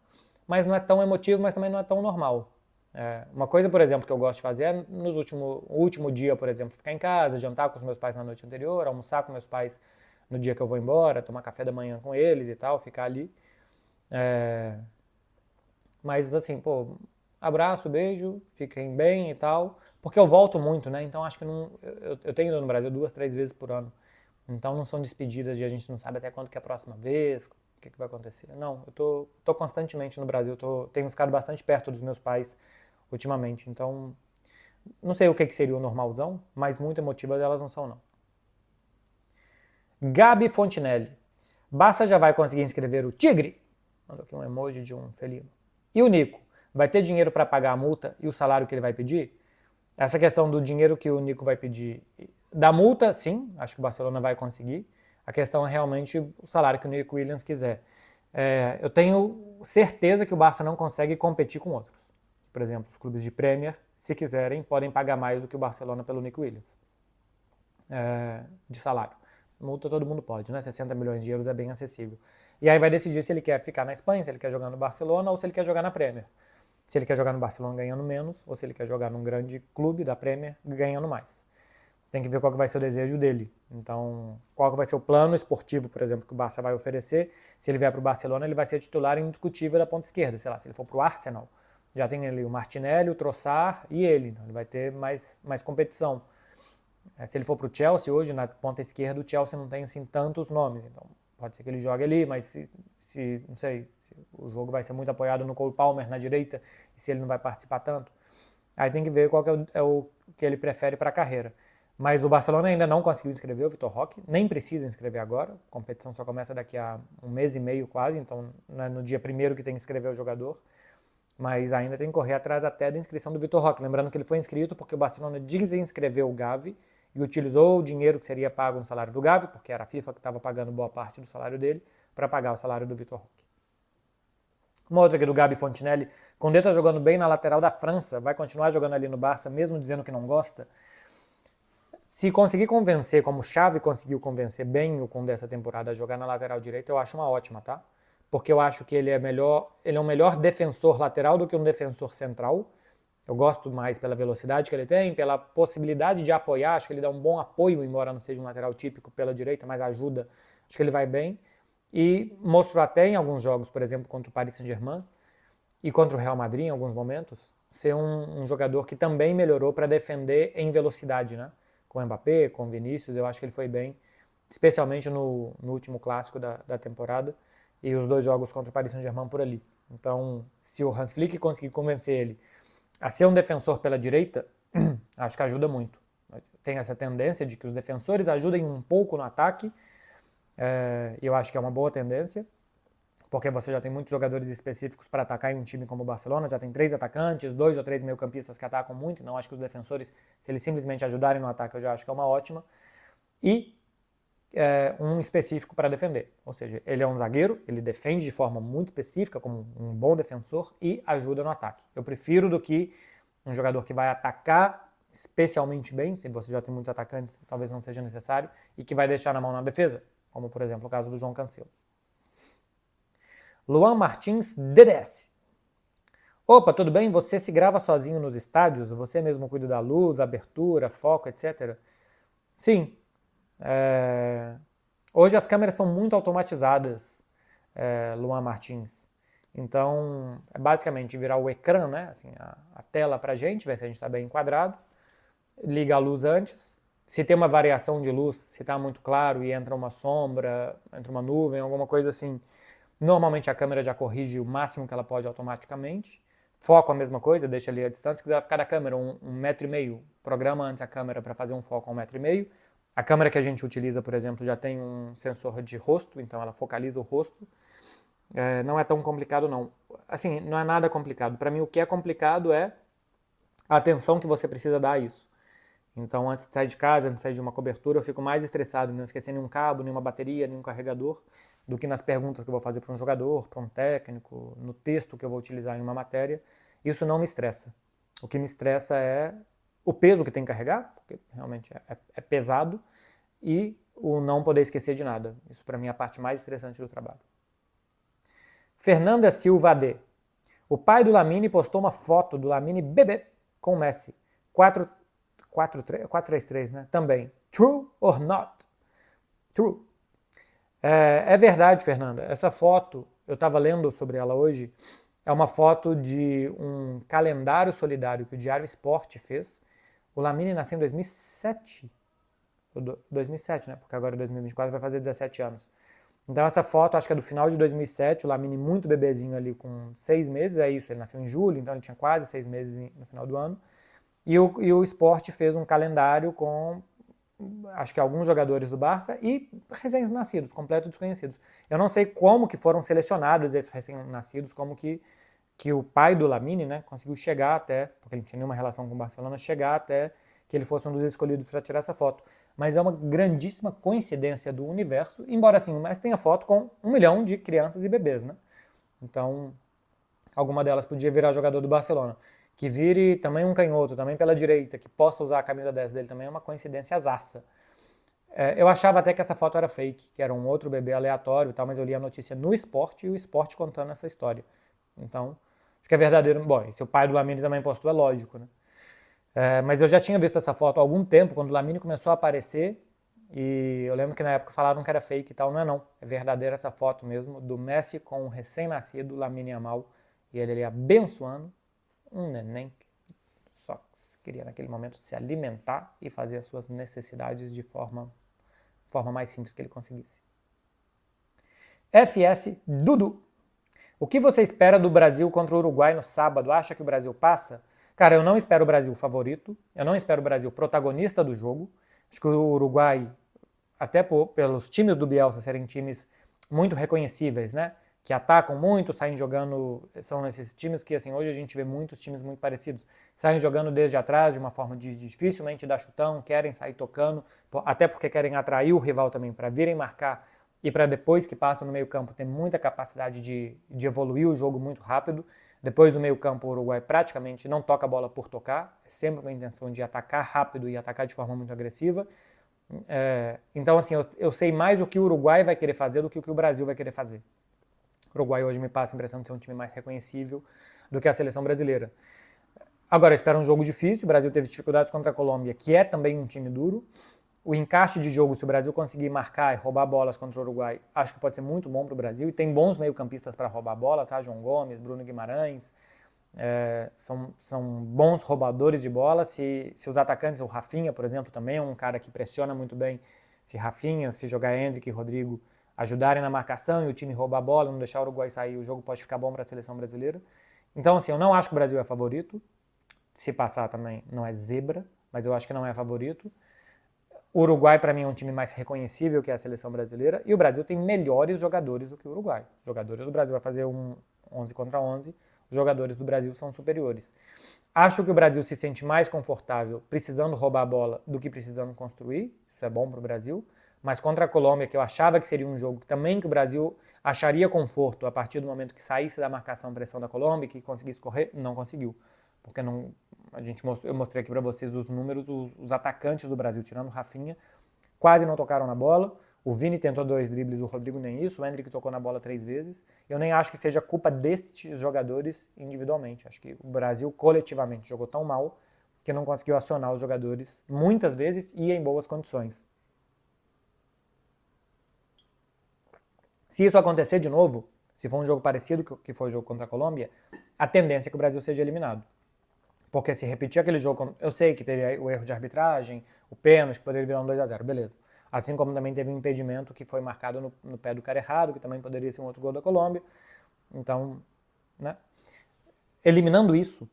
Mas não é tão emotivo, mas também não é tão normal. Uma coisa, por exemplo, que eu gosto de fazer é no último dia, por exemplo, ficar em casa, jantar com os meus pais na noite anterior, almoçar com meus pais no dia que eu vou embora, tomar café da manhã com eles e tal, ficar ali. Mas assim, pô, abraço, beijo, fiquem bem e tal. Porque eu volto muito, né? Então acho que eu tenho ido no Brasil 2, 3 vezes por ano. Então não são despedidas de a gente não sabe até quando que é a próxima vez, o que vai acontecer. Não, eu tô constantemente no Brasil, tenho ficado bastante perto dos meus pais ultimamente. Então, não sei o que seria o normalzão, mas muito emotivas elas não são, não. Gabi Fontinelli. Barça já vai conseguir inscrever o Tigre? Mandou aqui um emoji de um felino. E o Nico? Vai ter dinheiro para pagar a multa e o salário que ele vai pedir? Essa questão do dinheiro que o Nico vai pedir, da multa, sim, acho que o Barcelona vai conseguir. A questão é realmente o salário que o Nico Williams quiser. Eu tenho certeza que o Barça não consegue competir com outros. Por exemplo, os clubes de Premier, se quiserem, podem pagar mais do que o Barcelona pelo Nico Williams de salário. Multa todo mundo pode, né? 60 milhões de euros é bem acessível. E aí vai decidir se ele quer ficar na Espanha, se ele quer jogar no Barcelona ou se ele quer jogar na Premier. Se ele quer jogar no Barcelona ganhando menos ou se ele quer jogar num grande clube da Premier ganhando mais. Tem que ver qual que vai ser o desejo dele. Então, qual que vai ser o plano esportivo, por exemplo, que o Barça vai oferecer. Se ele vier para o Barcelona, ele vai ser titular indiscutível da ponta esquerda. Sei lá, se ele for para o Arsenal, já tem ali o Martinelli, o Trossard e ele. Então, ele vai ter mais competição. Se ele for para o Chelsea hoje, na ponta esquerda, o Chelsea não tem assim tantos nomes. Então, pode ser que ele jogue ali, mas não sei, se o jogo vai ser muito apoiado no Cole Palmer na direita e se ele não vai participar tanto. Aí tem que ver qual que é o que ele prefere para a carreira. Mas o Barcelona ainda não conseguiu inscrever o Vitor Roque, nem precisa inscrever agora. A competição só começa daqui a um mês e meio quase, então não é no dia 1º que tem que inscrever o jogador. Mas ainda tem que correr atrás até da inscrição do Vitor Roque. Lembrando que ele foi inscrito porque o Barcelona desinscreveu o Gavi e utilizou o dinheiro que seria pago no salário do Gavi, porque era a FIFA que estava pagando boa parte do salário dele, para pagar o salário do Vitor Roque. Uma outra aqui do Gabi Fontinelli. Condé está jogando bem na lateral da França, vai continuar jogando ali no Barça, mesmo dizendo que não gosta. Se conseguir convencer, como o Xavi conseguiu convencer bem o Condé essa temporada a jogar na lateral direita, eu acho uma ótima, tá? Porque eu acho que ele é um melhor defensor lateral do que um defensor central. Eu gosto mais pela velocidade que ele tem, pela possibilidade de apoiar, acho que ele dá um bom apoio, embora não seja um lateral típico pela direita, mas ajuda, acho que ele vai bem. E mostrou até em alguns jogos, por exemplo, contra o Paris Saint-Germain e contra o Real Madrid em alguns momentos, ser um jogador que também melhorou para defender em velocidade, né? Com o Mbappé, com o Vinícius, eu acho que ele foi bem, especialmente no último clássico da temporada e os 2 jogos contra o Paris Saint-Germain por ali. Então, se o Hans Flick conseguir convencer ele a ser um defensor pela direita, acho que ajuda muito. Tem essa tendência de que os defensores ajudem um pouco no ataque, e eu acho que é uma boa tendência, porque você já tem muitos jogadores específicos para atacar em um time como o Barcelona, já tem 3 atacantes, 2 ou 3 meio-campistas que atacam muito, então acho que os defensores, se eles simplesmente ajudarem no ataque, eu já acho que é uma ótima. E um específico para defender, ou seja, ele é um zagueiro, ele defende de forma muito específica, como um bom defensor, e ajuda no ataque. Eu prefiro do que um jogador que vai atacar especialmente bem, se você já tem muitos atacantes, talvez não seja necessário, e que vai deixar na mão na defesa, como por exemplo o caso do João Cancelo. Luan Martins DDS. Opa, tudo bem? Você se grava sozinho nos estádios? Você mesmo cuida da luz, abertura, foco, etc? Sim. Hoje as câmeras estão muito automatizadas, Luan Martins. Então, é basicamente virar o ecrã, né? Assim, a tela pra gente, ver se a gente está bem enquadrado. Liga a luz antes. Se tem uma variação de luz, se está muito claro e entra uma sombra, entra uma nuvem, alguma coisa assim, normalmente a câmera já corrige o máximo que ela pode automaticamente. Foco a mesma coisa, deixa ali a distância. Se quiser ficar da câmera 1,5 m, programa antes a câmera para fazer um foco a 1,5 m. A câmera que a gente utiliza, por exemplo, já tem um sensor de rosto, então ela focaliza o rosto. Não é tão complicado não. Assim, não é nada complicado. Para mim o que é complicado é a atenção que você precisa dar a isso. Então antes de sair de casa, antes de sair de uma cobertura, eu fico mais estressado em não esquecer nenhum cabo, nenhuma bateria, nenhum carregador, do que nas perguntas que eu vou fazer para um jogador, para um técnico, no texto que eu vou utilizar em uma matéria. Isso não me estressa. O que me estressa é o peso que tem que carregar, porque realmente é pesado, e o não poder esquecer de nada. Isso para mim é a parte mais estressante do trabalho. Fernanda Silva AD. O pai do Lamine postou uma foto do Lamine bebê com o Messi. 4-3-3, né? Também. True or not? True. É verdade, Fernanda. Essa foto, eu estava lendo sobre ela hoje, é uma foto de um calendário solidário que o Diário Sport fez. O Lamine nasceu em 2007. 2007, né? Porque agora em 2024 vai fazer 17 anos. Então essa foto, acho que é do final de 2007, o Lamine muito bebezinho ali com 6 meses, é isso, ele nasceu em julho, então ele tinha quase 6 meses no final do ano. E o Sport fez um calendário com, acho que alguns jogadores do Barça e recém-nascidos, completos desconhecidos. Eu não sei como que foram selecionados esses recém-nascidos, como que o pai do Lamine, né, conseguiu chegar até, porque ele não tinha nenhuma relação com o Barcelona, chegar até que ele fosse um dos escolhidos para tirar essa foto. Mas é uma grandíssima coincidência do universo, embora assim, mas tenha foto com 1 milhão de crianças e bebês, né? Então, alguma delas podia virar jogador do Barcelona. Que vire também um canhoto, também pela direita, que possa usar a camisa 10 dele, também é uma coincidência azaça. Eu achava até que essa foto era fake, que era um outro bebê aleatório e tal, mas eu li a notícia no Esporte e o Esporte contando essa história. Então, acho que é verdadeiro. Bom, e se o pai do Lamine também postou, é lógico, né? Mas eu já tinha visto essa foto há algum tempo, quando o Lamine começou a aparecer, e eu lembro que na época falaram que era fake e tal, não é não. É verdadeira essa foto mesmo, do Messi com o recém-nascido Lamine Yamal, e ele ali abençoando um neném que só queria naquele momento se alimentar e fazer as suas necessidades de forma mais simples que ele conseguisse. FS Dudu. O que você espera do Brasil contra o Uruguai no sábado? Acha que o Brasil passa? Cara, eu não espero o Brasil favorito, eu não espero o Brasil protagonista do jogo. Acho que o Uruguai, até pelos times do Bielsa serem times muito reconhecíveis, né? Que atacam muito, saem jogando, são esses times que, assim, hoje a gente vê muitos times muito parecidos, saem jogando desde atrás de uma forma de dificilmente dar chutão, querem sair tocando, até porque querem atrair o rival também para virem marcar e para depois que passam no meio campo ter muita capacidade de evoluir o jogo muito rápido. Depois do meio campo o Uruguai praticamente não toca a bola por tocar, é sempre com a intenção de atacar rápido e atacar de forma muito agressiva. Então, assim, eu sei mais o que o Uruguai vai querer fazer do que o que o Brasil vai querer fazer. O Uruguai hoje me passa a impressão de ser um time mais reconhecível do que a seleção brasileira. Agora, eu espero um jogo difícil. O Brasil teve dificuldades contra a Colômbia, que é também um time duro. O encaixe de jogo, se o Brasil conseguir marcar e roubar bolas contra o Uruguai, acho que pode ser muito bom para o Brasil. E tem bons meio-campistas para roubar bola, tá? João Gomes, Bruno Guimarães. São bons roubadores de bola. Se os atacantes, o Rafinha, por exemplo, também é um cara que pressiona muito bem. Se Rafinha, se jogar Endrick e Rodrigo ajudarem na marcação e o time roubar a bola, não deixar o Uruguai sair, o jogo pode ficar bom para a seleção brasileira. Então, assim, eu não acho que o Brasil é favorito. Se passar também não é zebra, mas eu acho que não é favorito. O Uruguai, para mim, é um time mais reconhecível que a seleção brasileira. E o Brasil tem melhores jogadores do que o Uruguai. Os jogadores do Brasil vai fazer um 11 contra 11. Os jogadores do Brasil são superiores. Acho que o Brasil se sente mais confortável precisando roubar a bola do que precisando construir. Isso é bom para o Brasil. Mas contra a Colômbia, que eu achava que seria um jogo também que o Brasil acharia conforto a partir do momento que saísse da marcação-pressão da Colômbia, que conseguisse correr, não conseguiu. Porque não, eu mostrei aqui para vocês os números, os atacantes do Brasil, tirando o Rafinha, quase não tocaram na bola. O Vini tentou 2 dribles, o Rodrigo nem isso, o Endrick tocou na bola 3 vezes. Eu nem acho que seja culpa destes jogadores individualmente. Acho que o Brasil coletivamente jogou tão mal que não conseguiu acionar os jogadores muitas vezes e em boas condições. Se isso acontecer de novo, se for um jogo parecido que foi o jogo contra a Colômbia, a tendência é que o Brasil seja eliminado. Porque se repetir aquele jogo, eu sei que teve o erro de arbitragem, o pênalti, que poderia virar um 2-0, beleza. Assim como também teve um impedimento que foi marcado no pé do cara errado, que também poderia ser um outro gol da Colômbia. Então, né? Eliminando isso,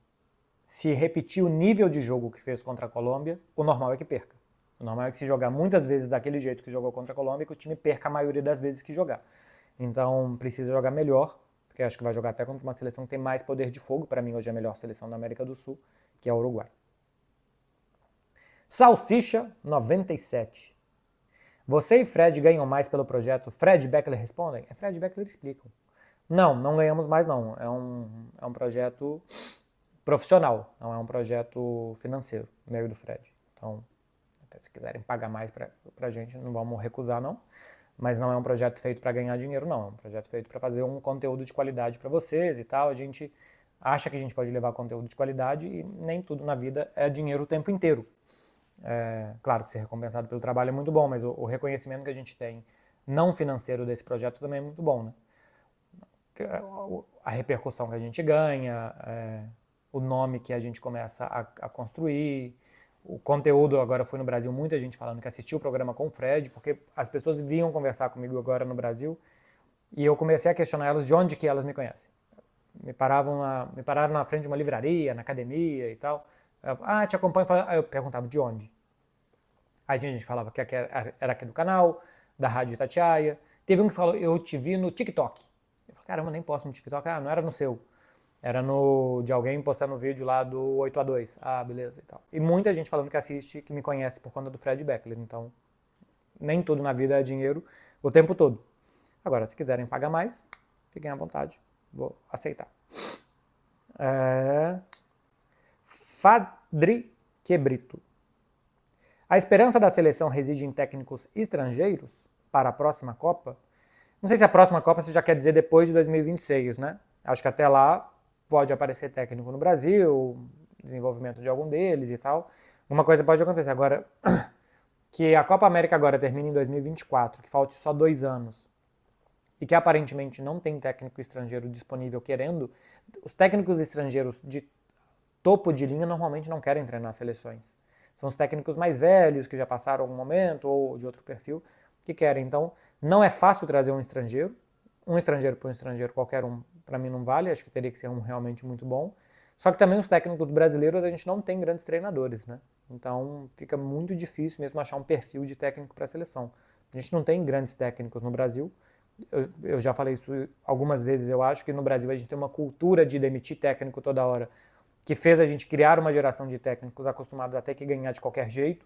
se repetir o nível de jogo que fez contra a Colômbia, o normal é que perca. O normal é que se jogar muitas vezes daquele jeito que jogou contra a Colômbia, que o time perca a maioria das vezes que jogar. Então, precisa jogar melhor, porque acho que vai jogar até contra uma seleção que tem mais poder de fogo. Para mim, hoje é a melhor seleção da América do Sul, que é o Uruguai. Salsicha 97. Você e Fred ganham mais pelo projeto Fred e Beckler respondem? Fred e Beckler explicam. Não ganhamos mais não. É um projeto profissional, não é um projeto financeiro, meu e do Fred. Então, até se quiserem pagar mais pra gente, não vamos recusar não. Mas não é um projeto feito para ganhar dinheiro, não. É um projeto feito para fazer um conteúdo de qualidade para vocês e tal. A gente acha que a gente pode levar conteúdo de qualidade e nem tudo na vida é dinheiro o tempo inteiro. Claro que ser recompensado pelo trabalho é muito bom, mas o reconhecimento que a gente tem não financeiro desse projeto também é muito bom, né? A repercussão que a gente ganha, o nome que a gente começa a construir. O conteúdo, agora foi no Brasil, muita gente falando que assistiu o programa com o Fred, porque as pessoas vinham conversar comigo agora no Brasil e eu comecei a questionar elas de onde que elas me conhecem. Me pararam na frente de uma livraria, na academia e tal. Te acompanho. Aí eu perguntava de onde. Aí tinha gente que falava que era aqui do canal, da Rádio Itatiaia. Teve um que falou, eu te vi no TikTok. Eu falei, caramba, nem posso no TikTok. Não era no seu. Era de alguém postando um vídeo lá do 8x2. Ah, beleza e tal. E muita gente falando que assiste, que me conhece por conta do Fred Beckler. Então, nem tudo na vida é dinheiro o tempo todo. Agora, se quiserem pagar mais, fiquem à vontade. Vou aceitar. Fadri Quebrito. A esperança da seleção reside em técnicos estrangeiros para a próxima Copa? Não sei se a próxima Copa você já quer dizer depois de 2026, né? Acho que até lá pode aparecer técnico no Brasil, desenvolvimento de algum deles e tal. Uma coisa pode acontecer. Agora, que a Copa América agora termine em 2024, que falte só 2 anos, e que aparentemente não tem técnico estrangeiro disponível querendo, os técnicos estrangeiros de topo de linha normalmente não querem treinar seleções. São os técnicos mais velhos, que já passaram algum momento, ou de outro perfil, que querem. Então, não é fácil trazer um estrangeiro. Um estrangeiro para um estrangeiro, qualquer um, para mim não vale. Acho que teria que ser um realmente muito bom. Só que também os técnicos brasileiros, a gente não tem grandes treinadores, né? Então, fica muito difícil mesmo achar um perfil de técnico para a seleção. A gente não tem grandes técnicos no Brasil. Eu já falei isso algumas vezes, eu acho que no Brasil a gente tem uma cultura de demitir técnico toda hora, que fez a gente criar uma geração de técnicos acostumados a ter que ganhar de qualquer jeito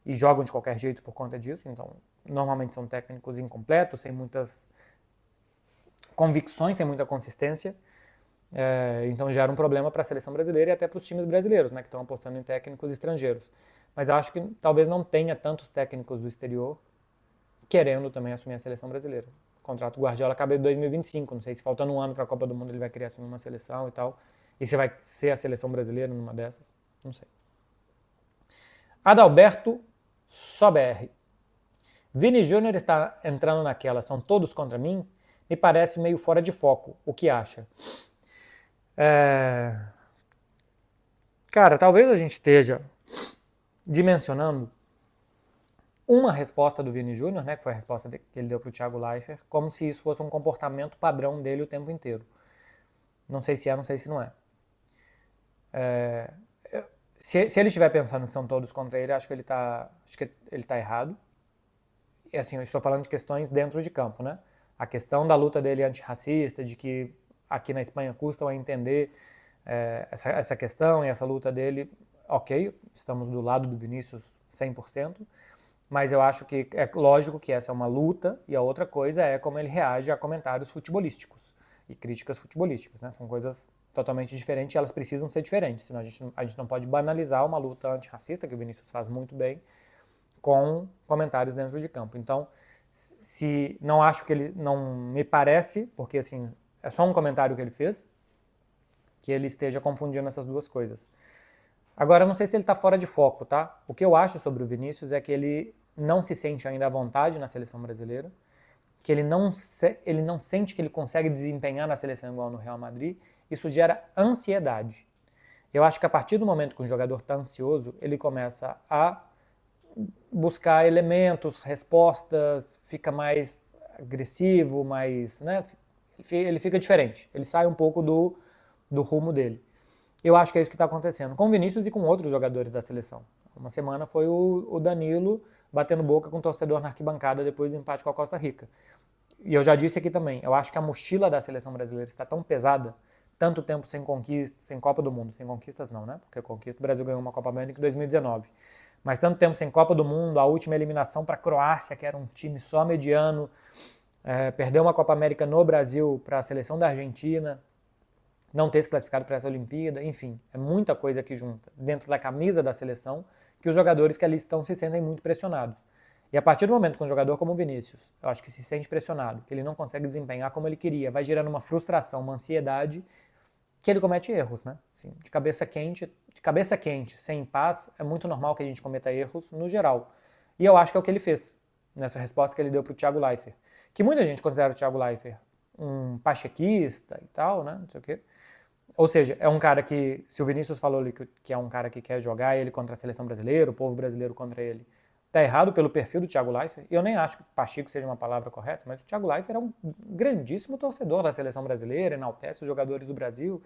e jogam de qualquer jeito por conta disso. Então, normalmente são técnicos incompletos, sem muitas convicções, sem muita consistência. Então gera um problema para a seleção brasileira e até para os times brasileiros, né, que estão apostando em técnicos estrangeiros. Mas eu acho que talvez não tenha tantos técnicos do exterior querendo também assumir a seleção brasileira. O contrato do Guardiola acaba em 2025, não sei se faltando um ano para a Copa do Mundo ele vai querer assumir uma seleção e tal. E se vai ser a seleção brasileira numa dessas, não sei. Adalberto Sober. Vini Júnior está entrando naquela, são todos contra mim? Me parece meio fora de foco. O que acha? Cara, talvez a gente esteja dimensionando uma resposta do Vini Júnior, né, que foi a resposta que ele deu para o Thiago Leifert, como se isso fosse um comportamento padrão dele o tempo inteiro. Não sei se é, não sei se não é. Se ele estiver pensando que são todos contra ele, acho que ele tá errado. E assim, eu estou falando de questões dentro de campo, né? A questão da luta dele antirracista, de que aqui na Espanha custam a entender essa questão e essa luta dele, ok, estamos do lado do Vinícius 100%, mas eu acho que é lógico que essa é uma luta e a outra coisa é como ele reage a comentários futebolísticos e críticas futebolísticas, né? São coisas totalmente diferentes e elas precisam ser diferentes, senão a gente não pode banalizar uma luta antirracista, que o Vinícius faz muito bem, com comentários dentro de campo. Então, se não acho que ele, não me parece, porque assim, é só um comentário que ele fez, que ele esteja confundindo essas duas coisas. Agora, eu não sei se ele está fora de foco, tá? O que eu acho sobre o Vinícius é que ele não se sente ainda à vontade na seleção brasileira, que ele não sente que ele consegue desempenhar na seleção igual no Real Madrid. Isso gera ansiedade. Eu acho que a partir do momento que um jogador está ansioso, ele começa a buscar elementos, respostas, fica mais agressivo, mais, né? Ele fica diferente, ele sai um pouco do rumo dele. Eu acho que é isso que está acontecendo com o Vinícius e com outros jogadores da seleção. Uma semana foi o Danilo batendo boca com o torcedor na arquibancada depois do empate com a Costa Rica. E eu já disse aqui também, eu acho que a mochila da seleção brasileira está tão pesada, tanto tempo sem conquistas, sem Copa do Mundo, sem conquistas não, né? Porque conquista, o Brasil ganhou uma Copa América em 2019. Mas tanto tempo sem Copa do Mundo, a última eliminação para a Croácia, que era um time só mediano, perdeu uma Copa América no Brasil para a seleção da Argentina, não ter se classificado para essa Olimpíada, enfim, é muita coisa que junta dentro da camisa da seleção que os jogadores que ali estão se sentem muito pressionados. E a partir do momento que um jogador como o Vinícius, eu acho que se sente pressionado, que ele não consegue desempenhar como ele queria, vai gerando uma frustração, uma ansiedade, que ele comete erros, né? Assim, de cabeça quente, sem paz, é muito normal que a gente cometa erros no geral. E eu acho que é o que ele fez nessa resposta que ele deu para o Thiago Leifert, que muita gente considera o Thiago Leifert um pachequista e tal, né? Não sei o quê. Ou seja, é um cara que, se o Vinícius falou ali que é um cara que quer jogar ele contra a seleção brasileira, o povo brasileiro contra ele, tá errado pelo perfil do Thiago Leifert. E eu nem acho que Pacheco seja uma palavra correta, mas o Thiago Leifert é um grandíssimo torcedor da seleção brasileira, enaltece os jogadores do Brasil.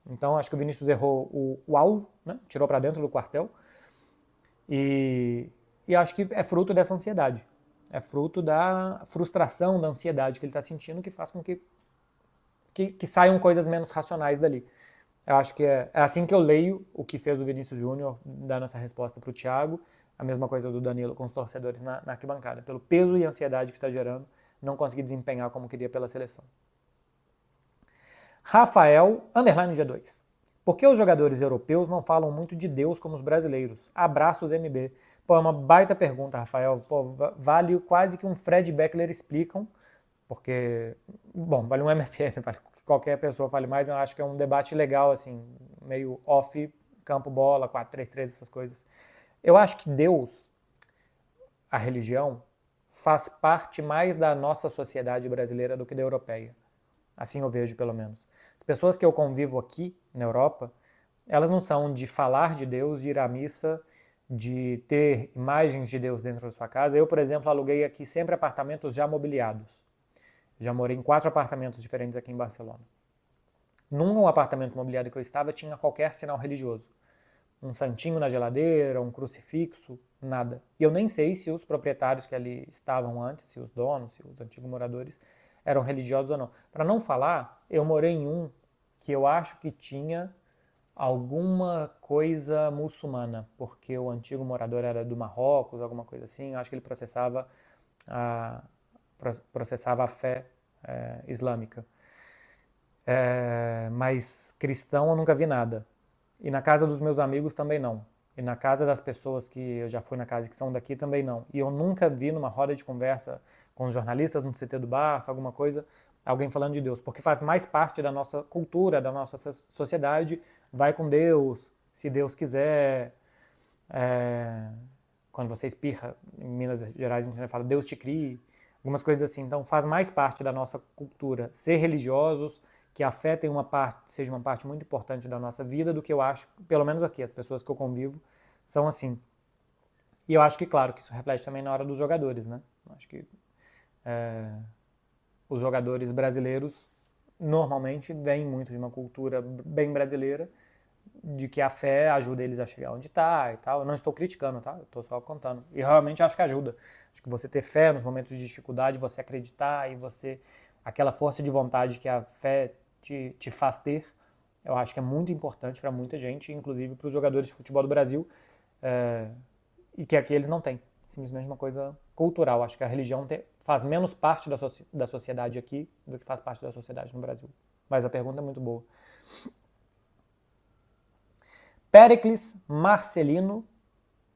Então acho que o Vinícius errou o alvo, né? Tirou para dentro do quartel. E acho que é fruto dessa ansiedade. É fruto da frustração, da ansiedade que ele está sentindo, que faz com que que saiam coisas menos racionais dali. Eu acho que é assim que eu leio o que fez o Vinícius Júnior, dando essa resposta para o Thiago, a mesma coisa do Danilo com os torcedores na arquibancada, pelo peso e ansiedade que está gerando, não conseguir desempenhar como queria pela seleção. Rafael, _ G2. Por que os jogadores europeus não falam muito de Deus como os brasileiros? Abraços, MB. Pô, é uma baita pergunta, Rafael. Pô, vale quase que um Fred Beckler explicam, porque, bom, vale um MFM, vale que qualquer pessoa fale mais, eu acho que é um debate legal, assim, meio off, campo, bola, 4-3-3, essas coisas. Eu acho que Deus, a religião, faz parte mais da nossa sociedade brasileira do que da europeia. Assim eu vejo, pelo menos. As pessoas que eu convivo aqui, na Europa, elas não são de falar de Deus, de ir à missa, de ter imagens de Deus dentro da sua casa. Eu, por exemplo, aluguei aqui sempre apartamentos já mobiliados. Já morei em 4 apartamentos diferentes aqui em Barcelona. Num apartamento mobiliado que eu estava, tinha qualquer sinal religioso. Um santinho na geladeira, um crucifixo, nada. E eu nem sei se os proprietários que ali estavam antes, se os donos, se os antigos moradores, eram religiosos ou não. Para não falar, eu morei em um que eu acho que tinha alguma coisa muçulmana, porque o antigo morador era do Marrocos, alguma coisa assim. Eu acho que ele processava a fé islâmica. Mas cristão eu nunca vi nada. E na casa dos meus amigos também não. E na casa das pessoas que eu já fui na casa que são daqui também não. E eu nunca vi numa roda de conversa com jornalistas no CT do Barça, alguma coisa, alguém falando de Deus. Porque faz mais parte da nossa cultura, da nossa sociedade. Vai com Deus, se Deus quiser. Quando você espirra, em Minas Gerais a gente fala Deus te crie. Algumas coisas assim. Então faz mais parte da nossa cultura ser religiosos, que a fé tem seja uma parte muito importante da nossa vida, do que eu acho, pelo menos aqui, as pessoas que eu convivo são assim. E eu acho que, claro, que isso reflete também na hora dos jogadores, né? Eu acho que os jogadores brasileiros normalmente vêm muito de uma cultura bem brasileira, de que a fé ajuda eles a chegar onde está e tal. Eu não estou criticando, tá? Eu estou só contando. E realmente acho que ajuda. Acho que você ter fé nos momentos de dificuldade, você acreditar e você... aquela força de vontade que a fé te faz ter, eu acho que é muito importante para muita gente, inclusive para os jogadores de futebol do Brasil, e que aqui eles não têm. Simplesmente uma coisa cultural. Acho que a religião faz menos parte da sociedade aqui do que faz parte da sociedade no Brasil. Mas a pergunta é muito boa. Péricles Marcelino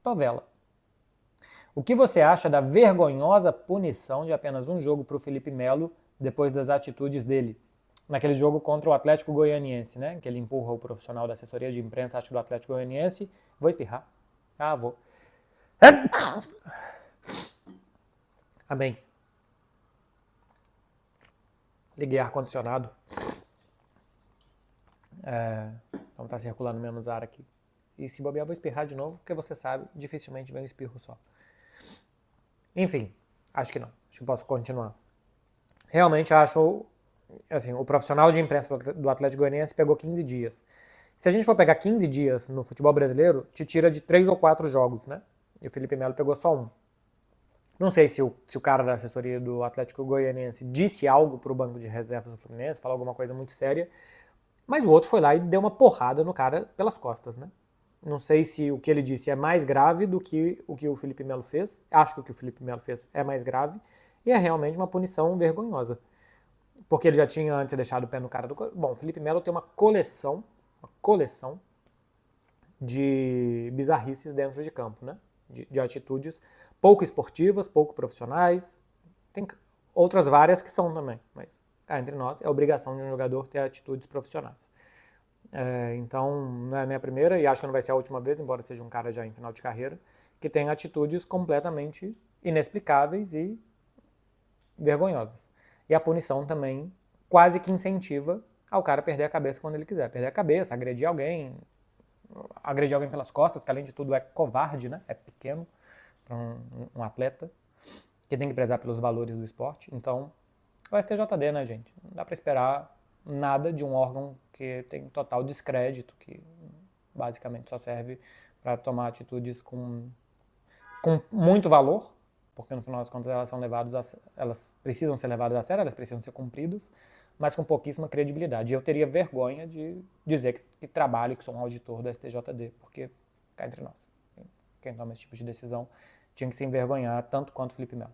Tovella. O que você acha da vergonhosa punição de apenas um jogo para o Felipe Melo depois das atitudes dele? Naquele jogo contra o Atlético Goianiense, né? Que ele empurra o profissional da assessoria de imprensa, acho, do Atlético Goianiense. Vou espirrar. Ah, vou. Amém. Liguei ar-condicionado. Então tá circulando menos ar aqui. E se bobear, vou espirrar de novo, porque você sabe, dificilmente vem um espirro só. Enfim, acho que não. Acho que posso continuar. Realmente acho, assim, o profissional de imprensa do Atlético Goianiense pegou 15 dias. Se a gente for pegar 15 dias no futebol brasileiro, te tira de 3 ou 4 jogos, né? E o Felipe Melo pegou só um. Não sei se o cara da assessoria do Atlético Goianiense disse algo pro banco de reservas do Fluminense, falou alguma coisa muito séria, mas o outro foi lá e deu uma porrada no cara pelas costas, né? Não sei se o que ele disse é mais grave do que o Felipe Melo fez. Acho que o que o Felipe Melo fez é mais grave. E é realmente uma punição vergonhosa. Porque ele já tinha antes deixado o pé no cara do... Bom, o Felipe Melo tem uma coleção de bizarrices dentro de campo, né? De atitudes pouco esportivas, pouco profissionais. Tem outras várias que são também, mas cá entre nós é obrigação de um jogador ter atitudes profissionais. Então, não é a primeira, e acho que não vai ser a última vez, embora seja um cara já em final de carreira, que tem atitudes completamente inexplicáveis e vergonhosas. E a punição também quase que incentiva ao cara perder a cabeça quando ele quiser. Perder a cabeça, agredir alguém pelas costas, que além de tudo é covarde, né? É pequeno para um atleta, que tem que prezar pelos valores do esporte. Então, o STJD, né, gente? Não dá para esperar nada de um órgão que tem total descrédito, que basicamente só serve para tomar atitudes com muito valor, porque no final das contas elas precisam ser levadas a sério, elas precisam ser cumpridas, mas com pouquíssima credibilidade. E eu teria vergonha de dizer que trabalho, que sou um auditor do STJD, porque cá entre nós, quem toma esse tipo de decisão tinha que se envergonhar tanto quanto Felipe Melo.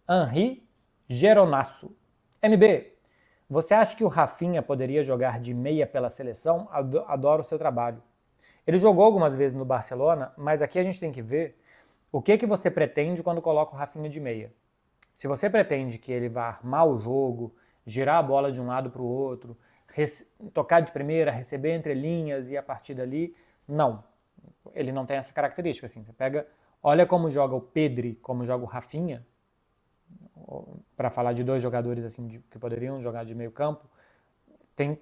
Henri Geronasso. MB, você acha que o Rafinha poderia jogar de meia pela seleção? Adoro o seu trabalho. Ele jogou algumas vezes no Barcelona, mas aqui a gente tem que ver o que você pretende quando coloca o Rafinha de meia. Se você pretende que ele vá armar o jogo, girar a bola de um lado para o outro, tocar de primeira, receber entre linhas e a partir dali, não. Ele não tem essa característica. Assim. Você pega, olha como joga o Pedri, como joga o Rafinha, para falar de dois jogadores assim que poderiam jogar de meio campo, tem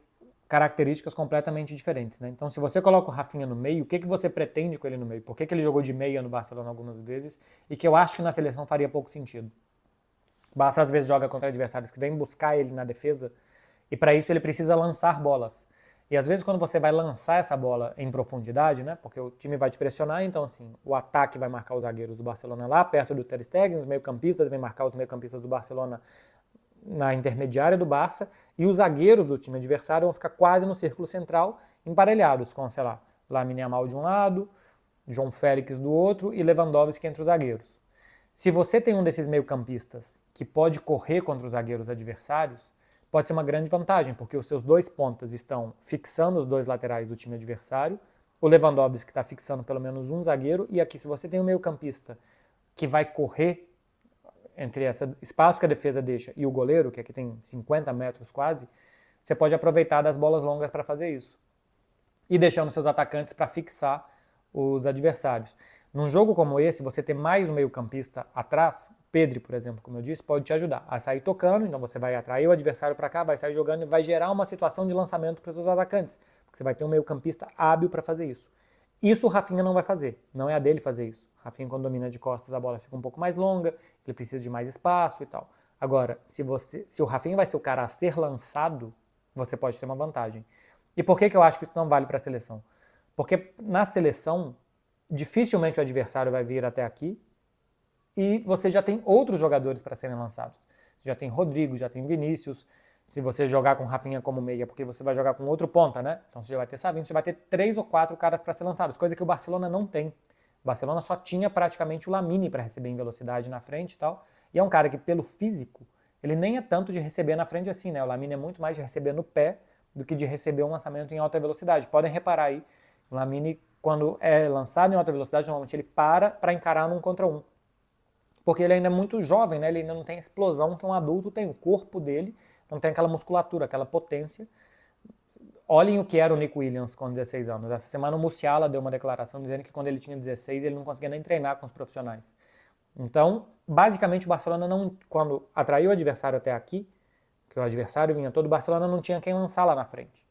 características completamente diferentes. Né? Então, se você coloca o Rafinha no meio, o que você pretende com ele no meio? Por que ele jogou de meia no Barcelona algumas vezes e que eu acho que na seleção faria pouco sentido? Barça às vezes joga contra adversários que vêm buscar ele na defesa e para isso ele precisa lançar bolas. E às vezes quando você vai lançar essa bola em profundidade, né, porque o time vai te pressionar, então assim, o ataque vai marcar os zagueiros do Barcelona lá perto do Ter Stegen, os meio-campistas vêm marcar os meio-campistas do Barcelona na intermediária do Barça e os zagueiros do time adversário vão ficar quase no círculo central, emparelhados com, sei lá, Lamine Yamal de um lado, João Félix do outro e Lewandowski entre os zagueiros. Se você tem um desses meio-campistas que pode correr contra os zagueiros adversários, pode ser uma grande vantagem, porque os seus dois pontas estão fixando os dois laterais do time adversário, o Lewandowski está fixando pelo menos um zagueiro, e aqui se você tem um meio-campista que vai correr entre esse espaço que a defesa deixa e o goleiro, que aqui tem 50 metros quase, você pode aproveitar das bolas longas para fazer isso. E deixando seus atacantes para fixar os adversários. Num jogo como esse, você ter mais um meio-campista atrás, Pedri, por exemplo, como eu disse, pode te ajudar a sair tocando, então você vai atrair o adversário para cá, vai sair jogando e vai gerar uma situação de lançamento para os seus atacantes, porque você vai ter um meio-campista hábil para fazer isso. Isso o Rafinha não vai fazer, não é a dele fazer isso. O Rafinha, quando domina de costas, a bola fica um pouco mais longa, ele precisa de mais espaço e tal. Agora, se o Rafinha vai ser o cara a ser lançado, você pode ter uma vantagem. E por que eu acho que isso não vale para a seleção? Porque na seleção, dificilmente o adversário vai vir até aqui e você já tem outros jogadores para serem lançados. Você já tem Rodrigo, já tem Vinícius. Se você jogar com Rafinha como meia, porque você vai jogar com outro ponta, né? Então você já vai ter Savinho, você vai ter 3 ou 4 caras para ser lançados, coisa que o Barcelona não tem. O Barcelona só tinha praticamente o Lamine para receber em velocidade na frente e tal. E é um cara que, pelo físico, ele nem é tanto de receber na frente assim, né? O Lamine é muito mais de receber no pé do que de receber um lançamento em alta velocidade. Podem reparar aí, o Lamine, quando é lançado em alta velocidade, normalmente ele para encarar num contra um. Porque ele ainda é muito jovem, né? Ele ainda não tem a explosão que um adulto tem. O corpo dele não tem aquela musculatura, aquela potência. Olhem o que era o Nico Williams com 16 anos. Essa semana o Musiala deu uma declaração dizendo que quando ele tinha 16 ele não conseguia nem treinar com os profissionais. Então, basicamente o Barcelona não, quando atraiu o adversário até aqui, que o adversário vinha todo, o Barcelona não tinha quem lançar lá na frente.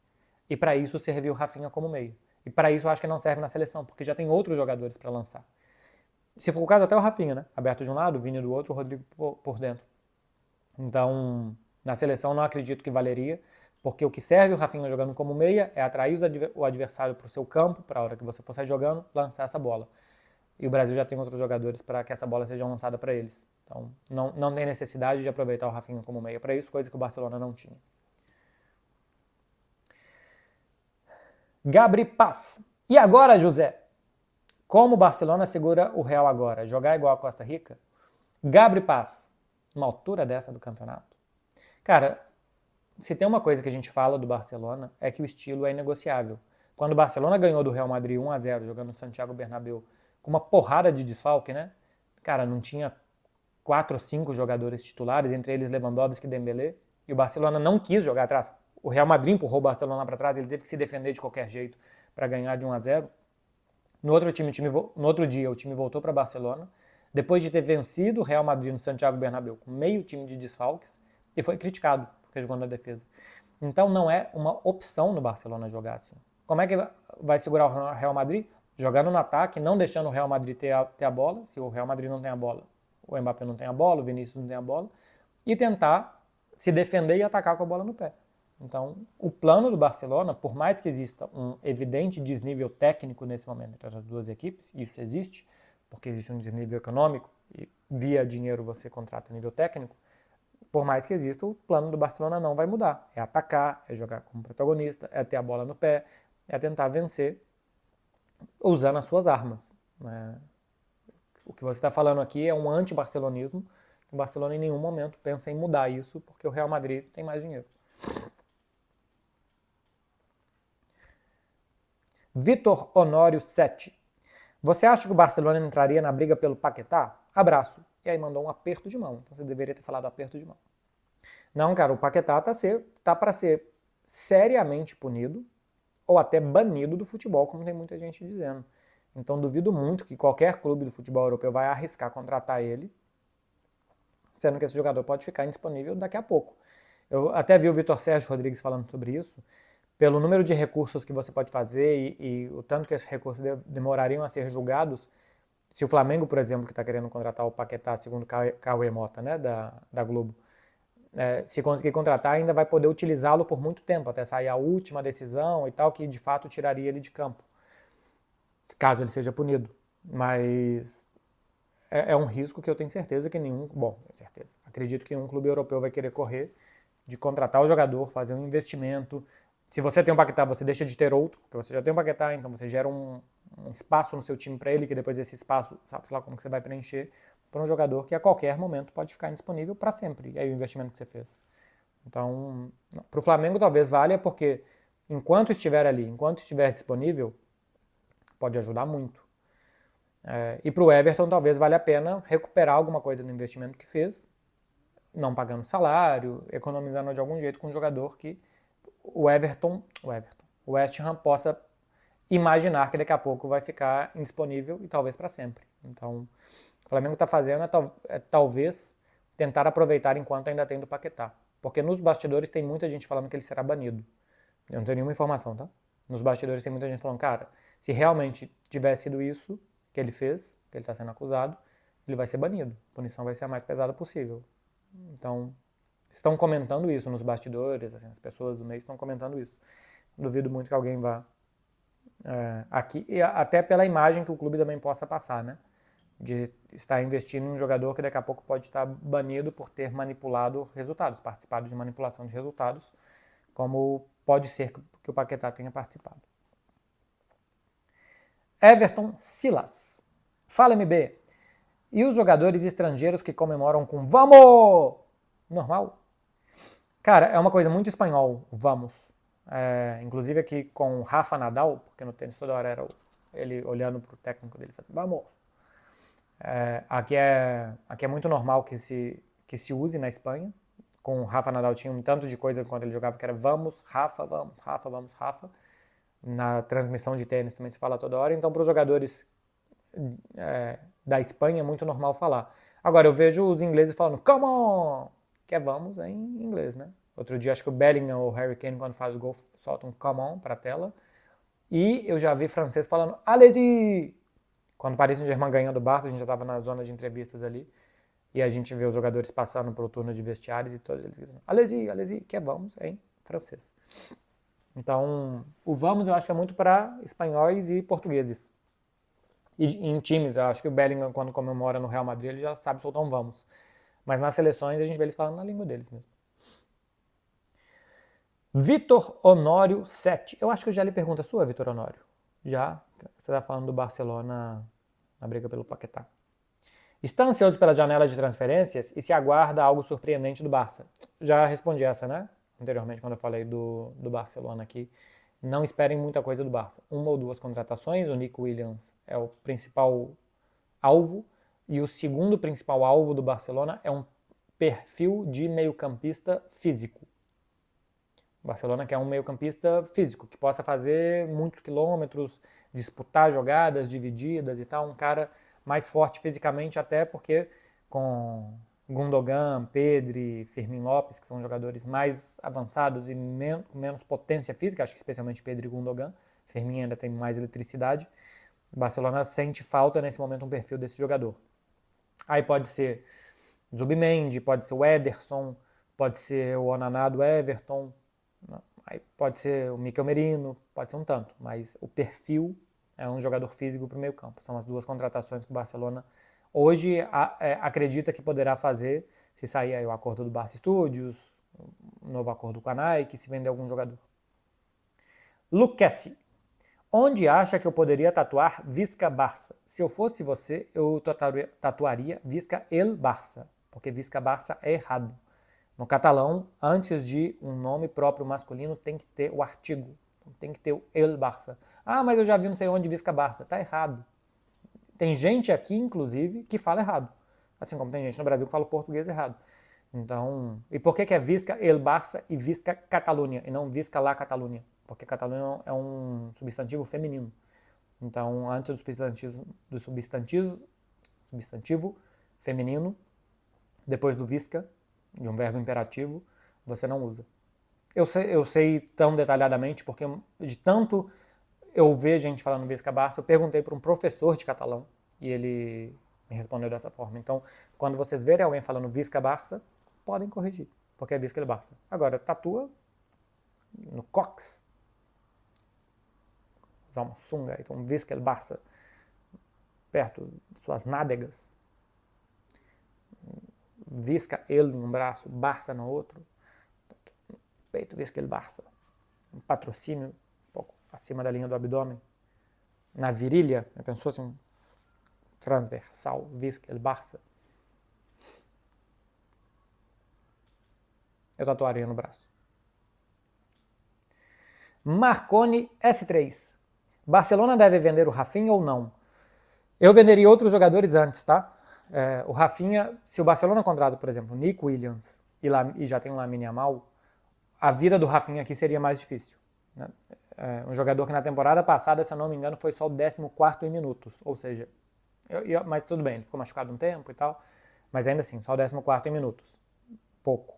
E para isso serviu o Rafinha como meio. E para isso eu acho que não serve na seleção, porque já tem outros jogadores para lançar. Se for o caso, até o Rafinha, né? Aberto de um lado, o Vini do outro, o Rodrigo por dentro. Então, na seleção não acredito que valeria, porque o que serve o Rafinha jogando como meia é atrair o adversário para o seu campo, para a hora que você for sair jogando, lançar essa bola. E o Brasil já tem outros jogadores para que essa bola seja lançada para eles. Então, não tem necessidade de aproveitar o Rafinha como meia para isso, coisa que o Barcelona não tinha. Gabri Paz. E agora, José? Como o Barcelona segura o Real agora? Jogar igual a Costa Rica? Gabri Paz. Uma altura dessa do campeonato? Cara, se tem uma coisa que a gente fala do Barcelona é que o estilo é inegociável. Quando o Barcelona ganhou do Real Madrid 1-0 jogando no Santiago Bernabéu com uma porrada de desfalque, né? Cara, não tinha 4 ou 5 jogadores titulares, entre eles Lewandowski e Dembélé, e o Barcelona não quis jogar atrás. O Real Madrid empurrou o Barcelona para trás, ele teve que se defender de qualquer jeito para ganhar de 1-0. No outro dia, o time voltou para Barcelona, depois de ter vencido o Real Madrid no Santiago Bernabéu com meio time de desfalques, e foi criticado, porque jogou na defesa. Então não é uma opção no Barcelona jogar assim. Como é que vai segurar o Real Madrid? Jogando no ataque, não deixando o Real Madrid ter a bola. Se o Real Madrid não tem a bola, o Mbappé não tem a bola, o Vinícius não tem a bola. E tentar se defender e atacar com a bola no pé. Então, o plano do Barcelona, por mais que exista um evidente desnível técnico nesse momento entre as duas equipes, isso existe, porque existe um desnível econômico e via dinheiro você contrata nível técnico, Por mais que exista, o plano do Barcelona não vai mudar. É atacar, é jogar como protagonista, é ter a bola no pé, é tentar vencer usando as suas armas, né? O que você está falando aqui é um anti-barcelonismo. O Barcelona em nenhum momento pensa em mudar isso, porque o Real Madrid tem mais dinheiro. Vitor Honório 7. Você acha que o Barcelona entraria na briga pelo Paquetá? Abraço. E aí mandou um aperto de mão. Então você deveria ter falado aperto de mão. Não, cara, o Paquetá tá para ser seriamente punido ou até banido do futebol, como tem muita gente dizendo. Então duvido muito que qualquer clube do futebol europeu vai arriscar contratar ele, sendo que esse jogador pode ficar indisponível daqui a pouco. Eu até vi o Vitor Sérgio Rodrigues falando sobre isso. Pelo número de recursos que você pode fazer e o tanto que esses recursos demorariam a ser julgados, se o Flamengo, por exemplo, que está querendo contratar o Paquetá, segundo o Cauê Mota, né, da Globo, se conseguir contratar, ainda vai poder utilizá-lo por muito tempo, até sair a última decisão e tal, que de fato tiraria ele de campo, caso ele seja punido. Mas é um risco que eu tenho certeza que acredito que nenhum clube europeu vai querer correr de contratar o jogador, fazer um investimento. Se você tem um Paquetá, você deixa de ter outro, porque você já tem um Paquetá, então você gera um espaço no seu time para ele, que depois esse espaço, sabe lá como que você vai preencher, para um jogador que a qualquer momento pode ficar indisponível para sempre. E aí o investimento que você fez. Então, para o Flamengo talvez valha, porque enquanto estiver ali, enquanto estiver disponível, pode ajudar muito. E para o Everton talvez valha a pena recuperar alguma coisa do investimento que fez, não pagando salário, economizando de algum jeito com um jogador que o West Ham possa imaginar que daqui a pouco vai ficar indisponível e talvez para sempre. Então, o Flamengo está fazendo talvez tentar aproveitar enquanto ainda tem do Paquetá. Porque nos bastidores tem muita gente falando que ele será banido. Eu não tenho nenhuma informação, tá? Nos bastidores tem muita gente falando, cara, se realmente tivesse sido isso que ele fez, que ele está sendo acusado, ele vai ser banido. A punição vai ser a mais pesada possível. Então, estão comentando isso nos bastidores, assim, as pessoas do meio estão comentando isso. Duvido muito que alguém vá aqui, e até pela imagem que o clube também possa passar, né? De estar investindo em um jogador que daqui a pouco pode estar banido por ter manipulado resultados, participado de manipulação de resultados, como pode ser que o Paquetá tenha participado. Everton Silas. Fala, MB. E os jogadores estrangeiros que comemoram com vamos? Normal? Cara, é uma coisa muito espanhol, o vamos. Inclusive aqui com o Rafa Nadal, porque no tênis toda hora era ele olhando pro técnico dele falando vamos. Aqui é muito normal que se use na Espanha. Com o Rafa Nadal tinha um tanto de coisa quando ele jogava que era vamos, Rafa, vamos, Rafa, vamos, Rafa. Na transmissão de tênis também se fala toda hora. Então, para os jogadores da Espanha é muito normal falar. Agora, eu vejo os ingleses falando come on, que é vamos em inglês, né? Outro dia, acho que o Bellingham ou o Harry Kane, quando faz o gol, solta um come on para a tela. E eu já vi francês falando allez-y! Quando o Paris Saint-Germain ganhou do Barça, a gente já estava na zona de entrevistas ali. E a gente vê os jogadores passando pelo turno de vestiários e todos eles dizem allez-y, allez-y, que é vamos em francês. Então, o vamos eu acho que é muito para espanhóis e portugueses. E em times, eu acho que o Bellingham, quando comemora no Real Madrid, ele já sabe soltar um vamos. Mas nas seleções, a gente vê eles falando na língua deles mesmo. Vitor Honório 7. Eu acho que eu já li pergunta sua, Vitor Honório. Já? Você está falando do Barcelona na briga pelo Paquetá. Está ansioso pela janela de transferências e se aguarda algo surpreendente do Barça? Já respondi essa, né? Anteriormente, quando eu falei do Barcelona aqui. Não esperem muita coisa do Barça. Uma ou duas contratações, o Nico Williams é o principal alvo, e o segundo principal alvo do Barcelona é um perfil de meio-campista físico. O Barcelona quer um meio-campista físico, que possa fazer muitos quilômetros, disputar jogadas divididas e tal, um cara mais forte fisicamente, até porque com Gundogan, Pedri, Fermín Lopes, que são jogadores mais avançados e com menos potência física, acho que especialmente Pedri e Gundogan, Fermín ainda tem mais eletricidade, o Barcelona sente falta nesse momento um perfil desse jogador. Aí pode ser Zubimendi, pode ser o Ederson, pode ser o Onaná do Everton, aí pode ser o Mikel Merino, pode ser um tanto, mas o perfil é um jogador físico para o meio campo. São as duas contratações que o Barcelona hoje acredita que poderá fazer Se sair aí o acordo do Barça Studios, o novo acordo com a Nike, se vender algum jogador. Lucchesi. Onde acha que eu poderia tatuar Visca Barça? Se eu fosse você, eu tatuaria Visca el Barça, porque Visca Barça é errado. No catalão, antes de um nome próprio masculino, tem que ter o artigo. Tem que ter o el Barça. Ah, mas eu já vi não sei onde Visca Barça. Tá errado. Tem gente aqui, inclusive, que fala errado. Assim como tem gente no Brasil que fala o português errado. Então, e por que é Visca el Barça e Visca Catalunha e não Visca la Catalunha? Porque Catalunha é um substantivo feminino. Então, antes do substantivo feminino, depois do Visca, de um verbo imperativo, você não usa. Eu sei tão detalhadamente, porque de tanto eu ver gente falando Visca Barça, eu perguntei para um professor de catalão e ele me respondeu dessa forma. Então, quando vocês verem alguém falando Visca Barça, podem corrigir, porque é Visca Barça. Agora, tatua no cox, usar uma sunga, então Visca Barça, perto de suas nádegas, Visca ele num braço, Barça no outro, peito Visca Barça, um patrocínio um pouco acima da linha do abdômen, na virilha, pensou assim, um transversal, Visca Barça. Eu tatuaria no braço. Marconi S3. Barcelona deve vender o Rafinha ou não? Eu venderia outros jogadores antes, tá? O Rafinha, se o Barcelona contrata, por exemplo, Nick Williams e já tem o Lamine Yamal, a vida do Rafinha aqui seria mais difícil. Né? Um jogador que na temporada passada, se eu não me engano, foi só o 14º em minutos. Ou seja, mas tudo bem, ele ficou machucado um tempo e tal, mas ainda assim, só o 14º em minutos. Pouco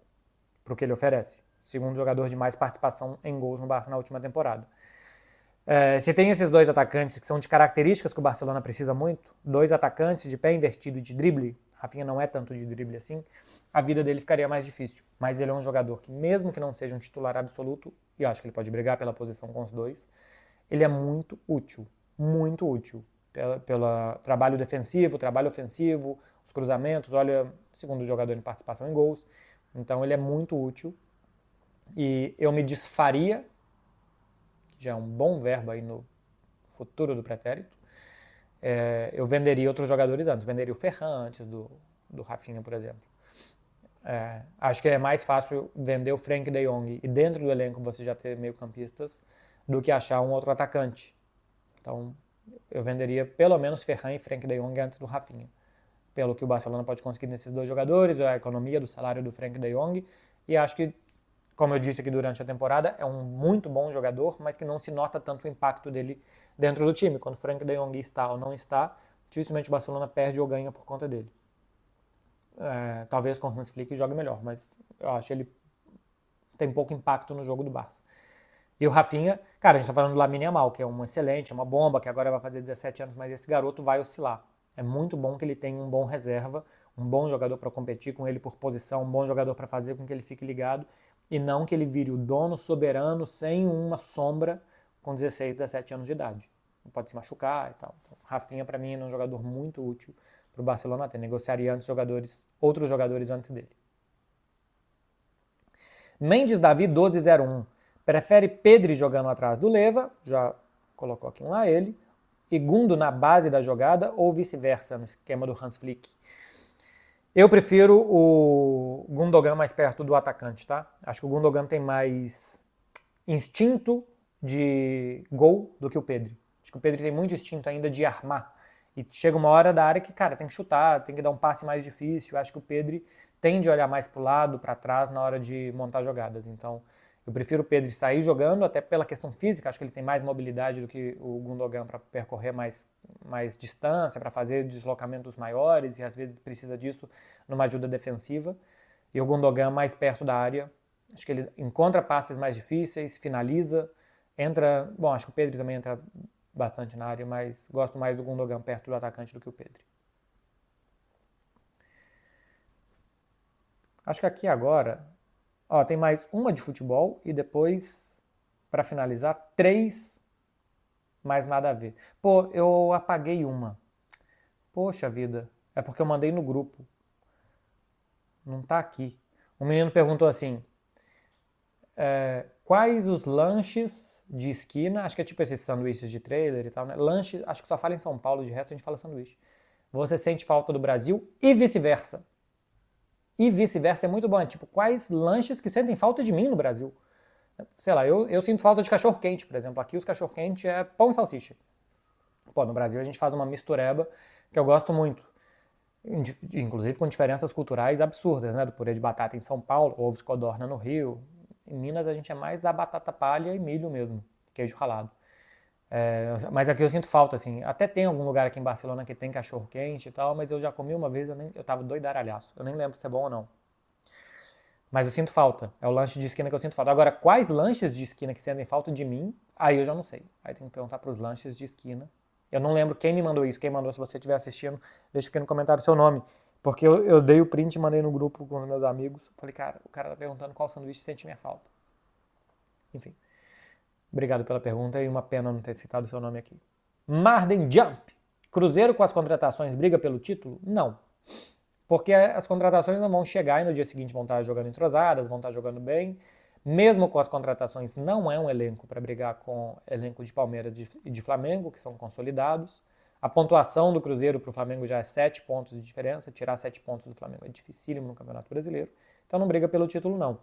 para o que ele oferece. Segundo jogador de mais participação em gols no Barça na última temporada. Se tem esses dois atacantes que são de características que o Barcelona precisa muito, dois atacantes de pé invertido e de drible, Rafinha não é tanto de drible assim, a vida dele ficaria mais difícil. Mas ele é um jogador que, mesmo que não seja um titular absoluto, e eu acho que ele pode brigar pela posição com os dois, ele é muito útil, pelo trabalho defensivo, trabalho ofensivo, os cruzamentos, olha, segundo jogador em participação em gols, então ele é muito útil e eu me desfaria, que já é um bom verbo aí no futuro do pretérito, eu venderia outros jogadores antes, venderia o Ferran antes do Rafinha, por exemplo. Acho que é mais fácil vender o Frenkie de Jong e dentro do elenco você já ter meio-campistas do que achar um outro atacante. Então, eu venderia pelo menos Ferran e Frenkie de Jong antes do Rafinha. Pelo que o Barcelona pode conseguir nesses dois jogadores, a economia do salário do Frenkie de Jong, e acho que, como eu disse aqui durante a temporada, é um muito bom jogador, mas que não se nota tanto o impacto dele dentro do time. Quando o Frenkie de Jong está ou não está, dificilmente o Barcelona perde ou ganha por conta dele. Talvez com o Hans Flick jogue melhor, mas eu acho que ele tem pouco impacto no jogo do Barça. E o Rafinha, cara, a gente tá falando do Lamine Yamal, que é um excelente, é uma bomba, que agora vai fazer 17 anos, mas esse garoto vai oscilar. É muito bom que ele tenha um bom reserva, um bom jogador para competir com ele por posição, um bom jogador para fazer com que ele fique ligado, e não que ele vire o dono soberano sem uma sombra com 16, 17 anos de idade. Pode se machucar e tal. Então, Rafinha, para mim, é um jogador muito útil para o Barcelona até. Negociaria outros jogadores antes dele. Mendes Davi 1201. Prefere Pedri jogando atrás do Leva, já colocou aqui um lá ele, e Gundo na base da jogada ou vice-versa, no esquema do Hans Flick. Eu prefiro o Gundogan mais perto do atacante, tá? Acho que o Gundogan tem mais instinto de gol do que o Pedri. Acho que o Pedri tem muito instinto ainda de armar. E chega uma hora da área que, cara, tem que chutar, tem que dar um passe mais difícil. Acho que o Pedri tende a olhar mais pro lado, para trás na hora de montar jogadas. Então, eu prefiro o Pedri sair jogando, até pela questão física, acho que ele tem mais mobilidade do que o Gundogan para percorrer mais distância, para fazer deslocamentos maiores, e às vezes precisa disso numa ajuda defensiva. E o Gundogan mais perto da área, acho que ele encontra passes mais difíceis, finaliza, entra... Bom, acho que o Pedri também entra bastante na área, mas gosto mais do Gundogan perto do atacante do que o Pedri. Acho que aqui agora... tem mais uma de futebol e depois, para finalizar, 3 mais nada a ver. Pô, eu apaguei uma. Poxa vida, é porque eu mandei no grupo. Não tá aqui. Um menino perguntou assim, quais os lanches de esquina, acho que é tipo esses sanduíches de trailer e tal, né? Lanche, acho que só fala em São Paulo, de resto a gente fala sanduíche. Você sente falta do Brasil e vice-versa. E vice-versa é muito bom. É tipo, quais lanches que sentem falta de mim no Brasil? Sei lá, eu sinto falta de cachorro-quente, por exemplo. Aqui os cachorro-quente é pão e salsicha. Pô, no Brasil a gente faz uma mistureba que eu gosto muito. Inclusive com diferenças culturais absurdas, né? Do purê de batata em São Paulo, ovo de codorna no Rio. Em Minas a gente é mais da batata palha e milho mesmo, queijo ralado. Mas aqui eu sinto falta, assim. Até tem algum lugar aqui em Barcelona que tem cachorro quente e tal, mas eu já comi uma vez, eu tava doidaralhaço. Eu nem lembro se é bom ou não. Mas eu sinto falta. É o lanche de esquina que eu sinto falta. Agora, quais lanches de esquina que sentem falta de mim? Aí eu já não sei. Aí tem que perguntar pros lanches de esquina. Eu não lembro quem me mandou isso. Quem mandou, se você estiver assistindo, deixa aqui no comentário o seu nome. Porque eu dei o print e mandei no grupo com os meus amigos. Falei, cara, o cara tá perguntando qual sanduíche sente minha falta. Enfim. Obrigado pela pergunta e uma pena não ter citado o seu nome aqui. Marden Jump. Cruzeiro com as contratações briga pelo título? Não. Porque as contratações não vão chegar e no dia seguinte vão estar jogando entrosadas, vão estar jogando bem. Mesmo com as contratações, não é um elenco para brigar com o elenco de Palmeiras e de Flamengo, que são consolidados. A pontuação do Cruzeiro para o Flamengo já é 7 pontos de diferença. Tirar 7 pontos do Flamengo é dificílimo no Campeonato Brasileiro. Então não briga pelo título, não.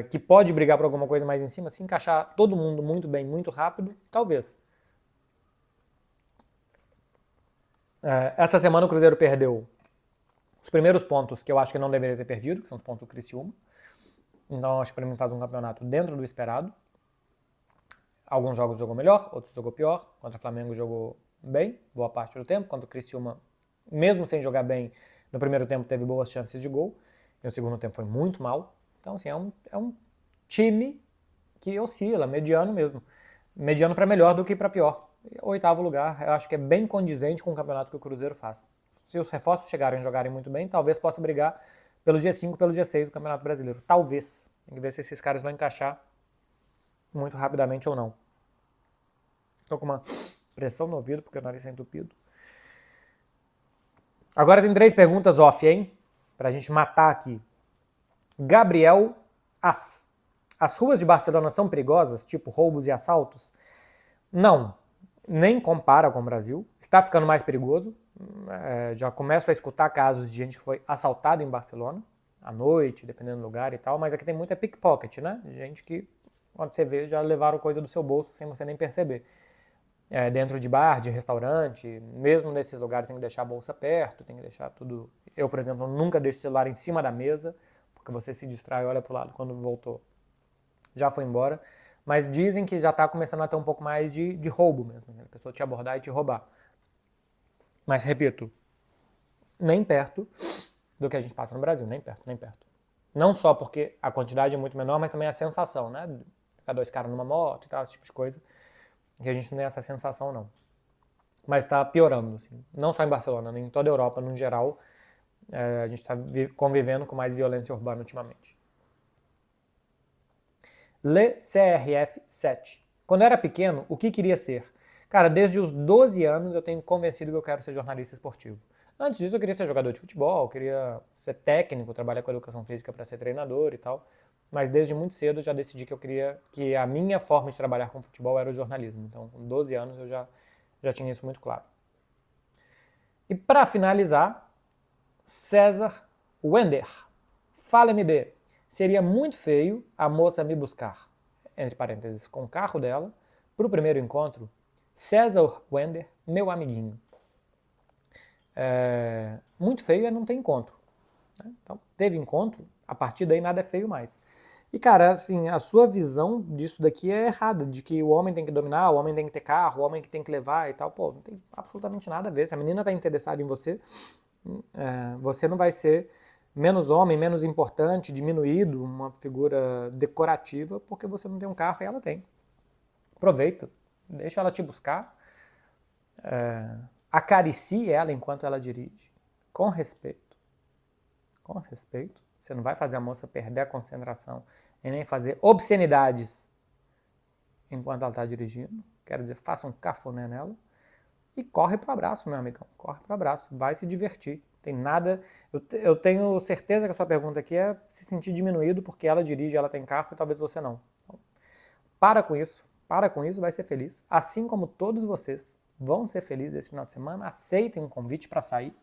Que pode brigar por alguma coisa mais em cima, se encaixar todo mundo muito bem, muito rápido, talvez. Essa semana o Cruzeiro perdeu os primeiros pontos que eu acho que não deveria ter perdido, que são os pontos do Criciúma. Então acho que para mim faz um campeonato dentro do esperado. Alguns jogos jogou melhor, outros jogou pior. Contra o Flamengo jogou bem, boa parte do tempo. Contra o Criciúma, mesmo sem jogar bem, no primeiro tempo teve boas chances de gol. E no segundo tempo foi muito mal. Então assim, é um time que oscila, mediano mesmo. Mediano para melhor do que para pior. 8º lugar, eu acho que é bem condizente com o campeonato que o Cruzeiro faz. Se os reforços chegarem e jogarem muito bem, talvez possa brigar pelo dia 5, pelo dia 6 do Campeonato Brasileiro. Talvez. Tem que ver se esses caras vão encaixar muito rapidamente ou não. Estou com uma pressão no ouvido porque o nariz está entupido. Agora tem 3 perguntas off, hein? Pra gente matar aqui. Gabriel As ruas de Barcelona são perigosas, tipo roubos e assaltos? Não. Nem compara com o Brasil. Está ficando mais perigoso. Já começo a escutar casos de gente que foi assaltada em Barcelona, à noite, dependendo do lugar e tal, mas aqui tem muita pickpocket, né? Gente que, quando você vê, já levaram coisa do seu bolso sem você nem perceber. Dentro de bar, de restaurante, mesmo nesses lugares tem que deixar a bolsa perto, tem que deixar tudo... Eu, por exemplo, nunca deixo o celular em cima da mesa, porque você se distrai e olha pro lado quando voltou. Já foi embora. Mas dizem que já está começando a ter um pouco mais de roubo mesmo, né? A pessoa te abordar e te roubar. Mas, repito, nem perto do que a gente passa no Brasil, nem perto, nem perto. Não só porque a quantidade é muito menor, mas também a sensação, né? Ficar 2 caras numa moto e tal, esse tipo de coisa. Que a gente não tem essa sensação, não. Mas está piorando, assim. Não só em Barcelona, nem em toda a Europa, no geral. A gente está convivendo com mais violência urbana ultimamente. Le CRF 7. Quando eu era pequeno, o que queria ser? Cara, desde os 12 anos eu tenho convencido que eu quero ser jornalista esportivo. Antes disso eu queria ser jogador de futebol, queria ser técnico, trabalhar com educação física para ser treinador e tal. Mas desde muito cedo eu já decidi que eu queria que a minha forma de trabalhar com futebol era o jornalismo. Então, com 12 anos eu já tinha isso muito claro. E para finalizar, César Wender. Fala, MB. Seria muito feio a moça me buscar, entre parênteses, com o carro dela, para o primeiro encontro. César Wender, meu amiguinho. Muito feio é não ter encontro. Né? Então, teve encontro, a partir daí nada é feio mais. E, cara, assim, a sua visão disso daqui é errada, de que o homem tem que dominar, o homem tem que ter carro, o homem que tem que levar e tal. Pô, não tem absolutamente nada a ver. Se a menina está interessada em você, você não vai ser menos homem, menos importante, diminuído, uma figura decorativa, porque você não tem um carro e ela tem. Aproveita, deixa ela te buscar, acaricie ela enquanto ela dirige, com respeito. Com respeito. Você não vai fazer a moça perder a concentração e nem fazer obscenidades enquanto ela está dirigindo. Quero dizer, faça um cafuné nela. e corre pro abraço, meu amigão. Corre pro abraço, vai se divertir. Tem nada. Eu tenho certeza que a sua pergunta aqui é se sentir diminuído porque ela dirige, ela tem carro e talvez você não. Então, para com isso, vai ser feliz. Assim como todos vocês vão ser felizes esse final de semana, aceitem um convite para sair,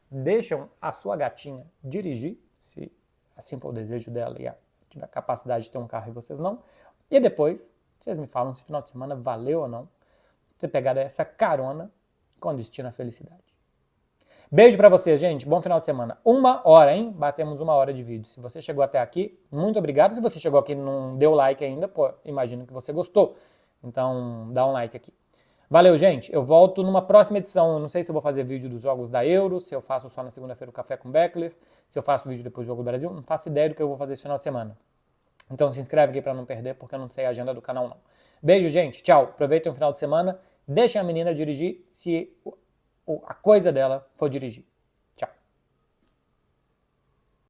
deixam a sua gatinha dirigir, se assim for o desejo dela e tiver a capacidade de ter um carro e vocês não. E depois, vocês me falam se o final de semana valeu ou não ter pegado essa carona com destino à felicidade. Beijo pra vocês, gente. Bom final de semana. 1 hora, hein? Batemos 1 hora de vídeo. Se você chegou até aqui, muito obrigado. Se você chegou aqui e não deu like ainda, pô, imagino que você gostou. Então, dá um like aqui. Valeu, gente. Eu volto numa próxima edição. Não sei se eu vou fazer vídeo dos jogos da Euro, se eu faço só na segunda-feira o Café com Beckler, se eu faço vídeo depois do Jogo do Brasil. Não faço ideia do que eu vou fazer esse final de semana. Então se inscreve aqui pra não perder, porque eu não sei a agenda do canal não. Beijo, gente. Tchau. Aproveitem o final de semana. Deixem a menina dirigir se a coisa dela for dirigir.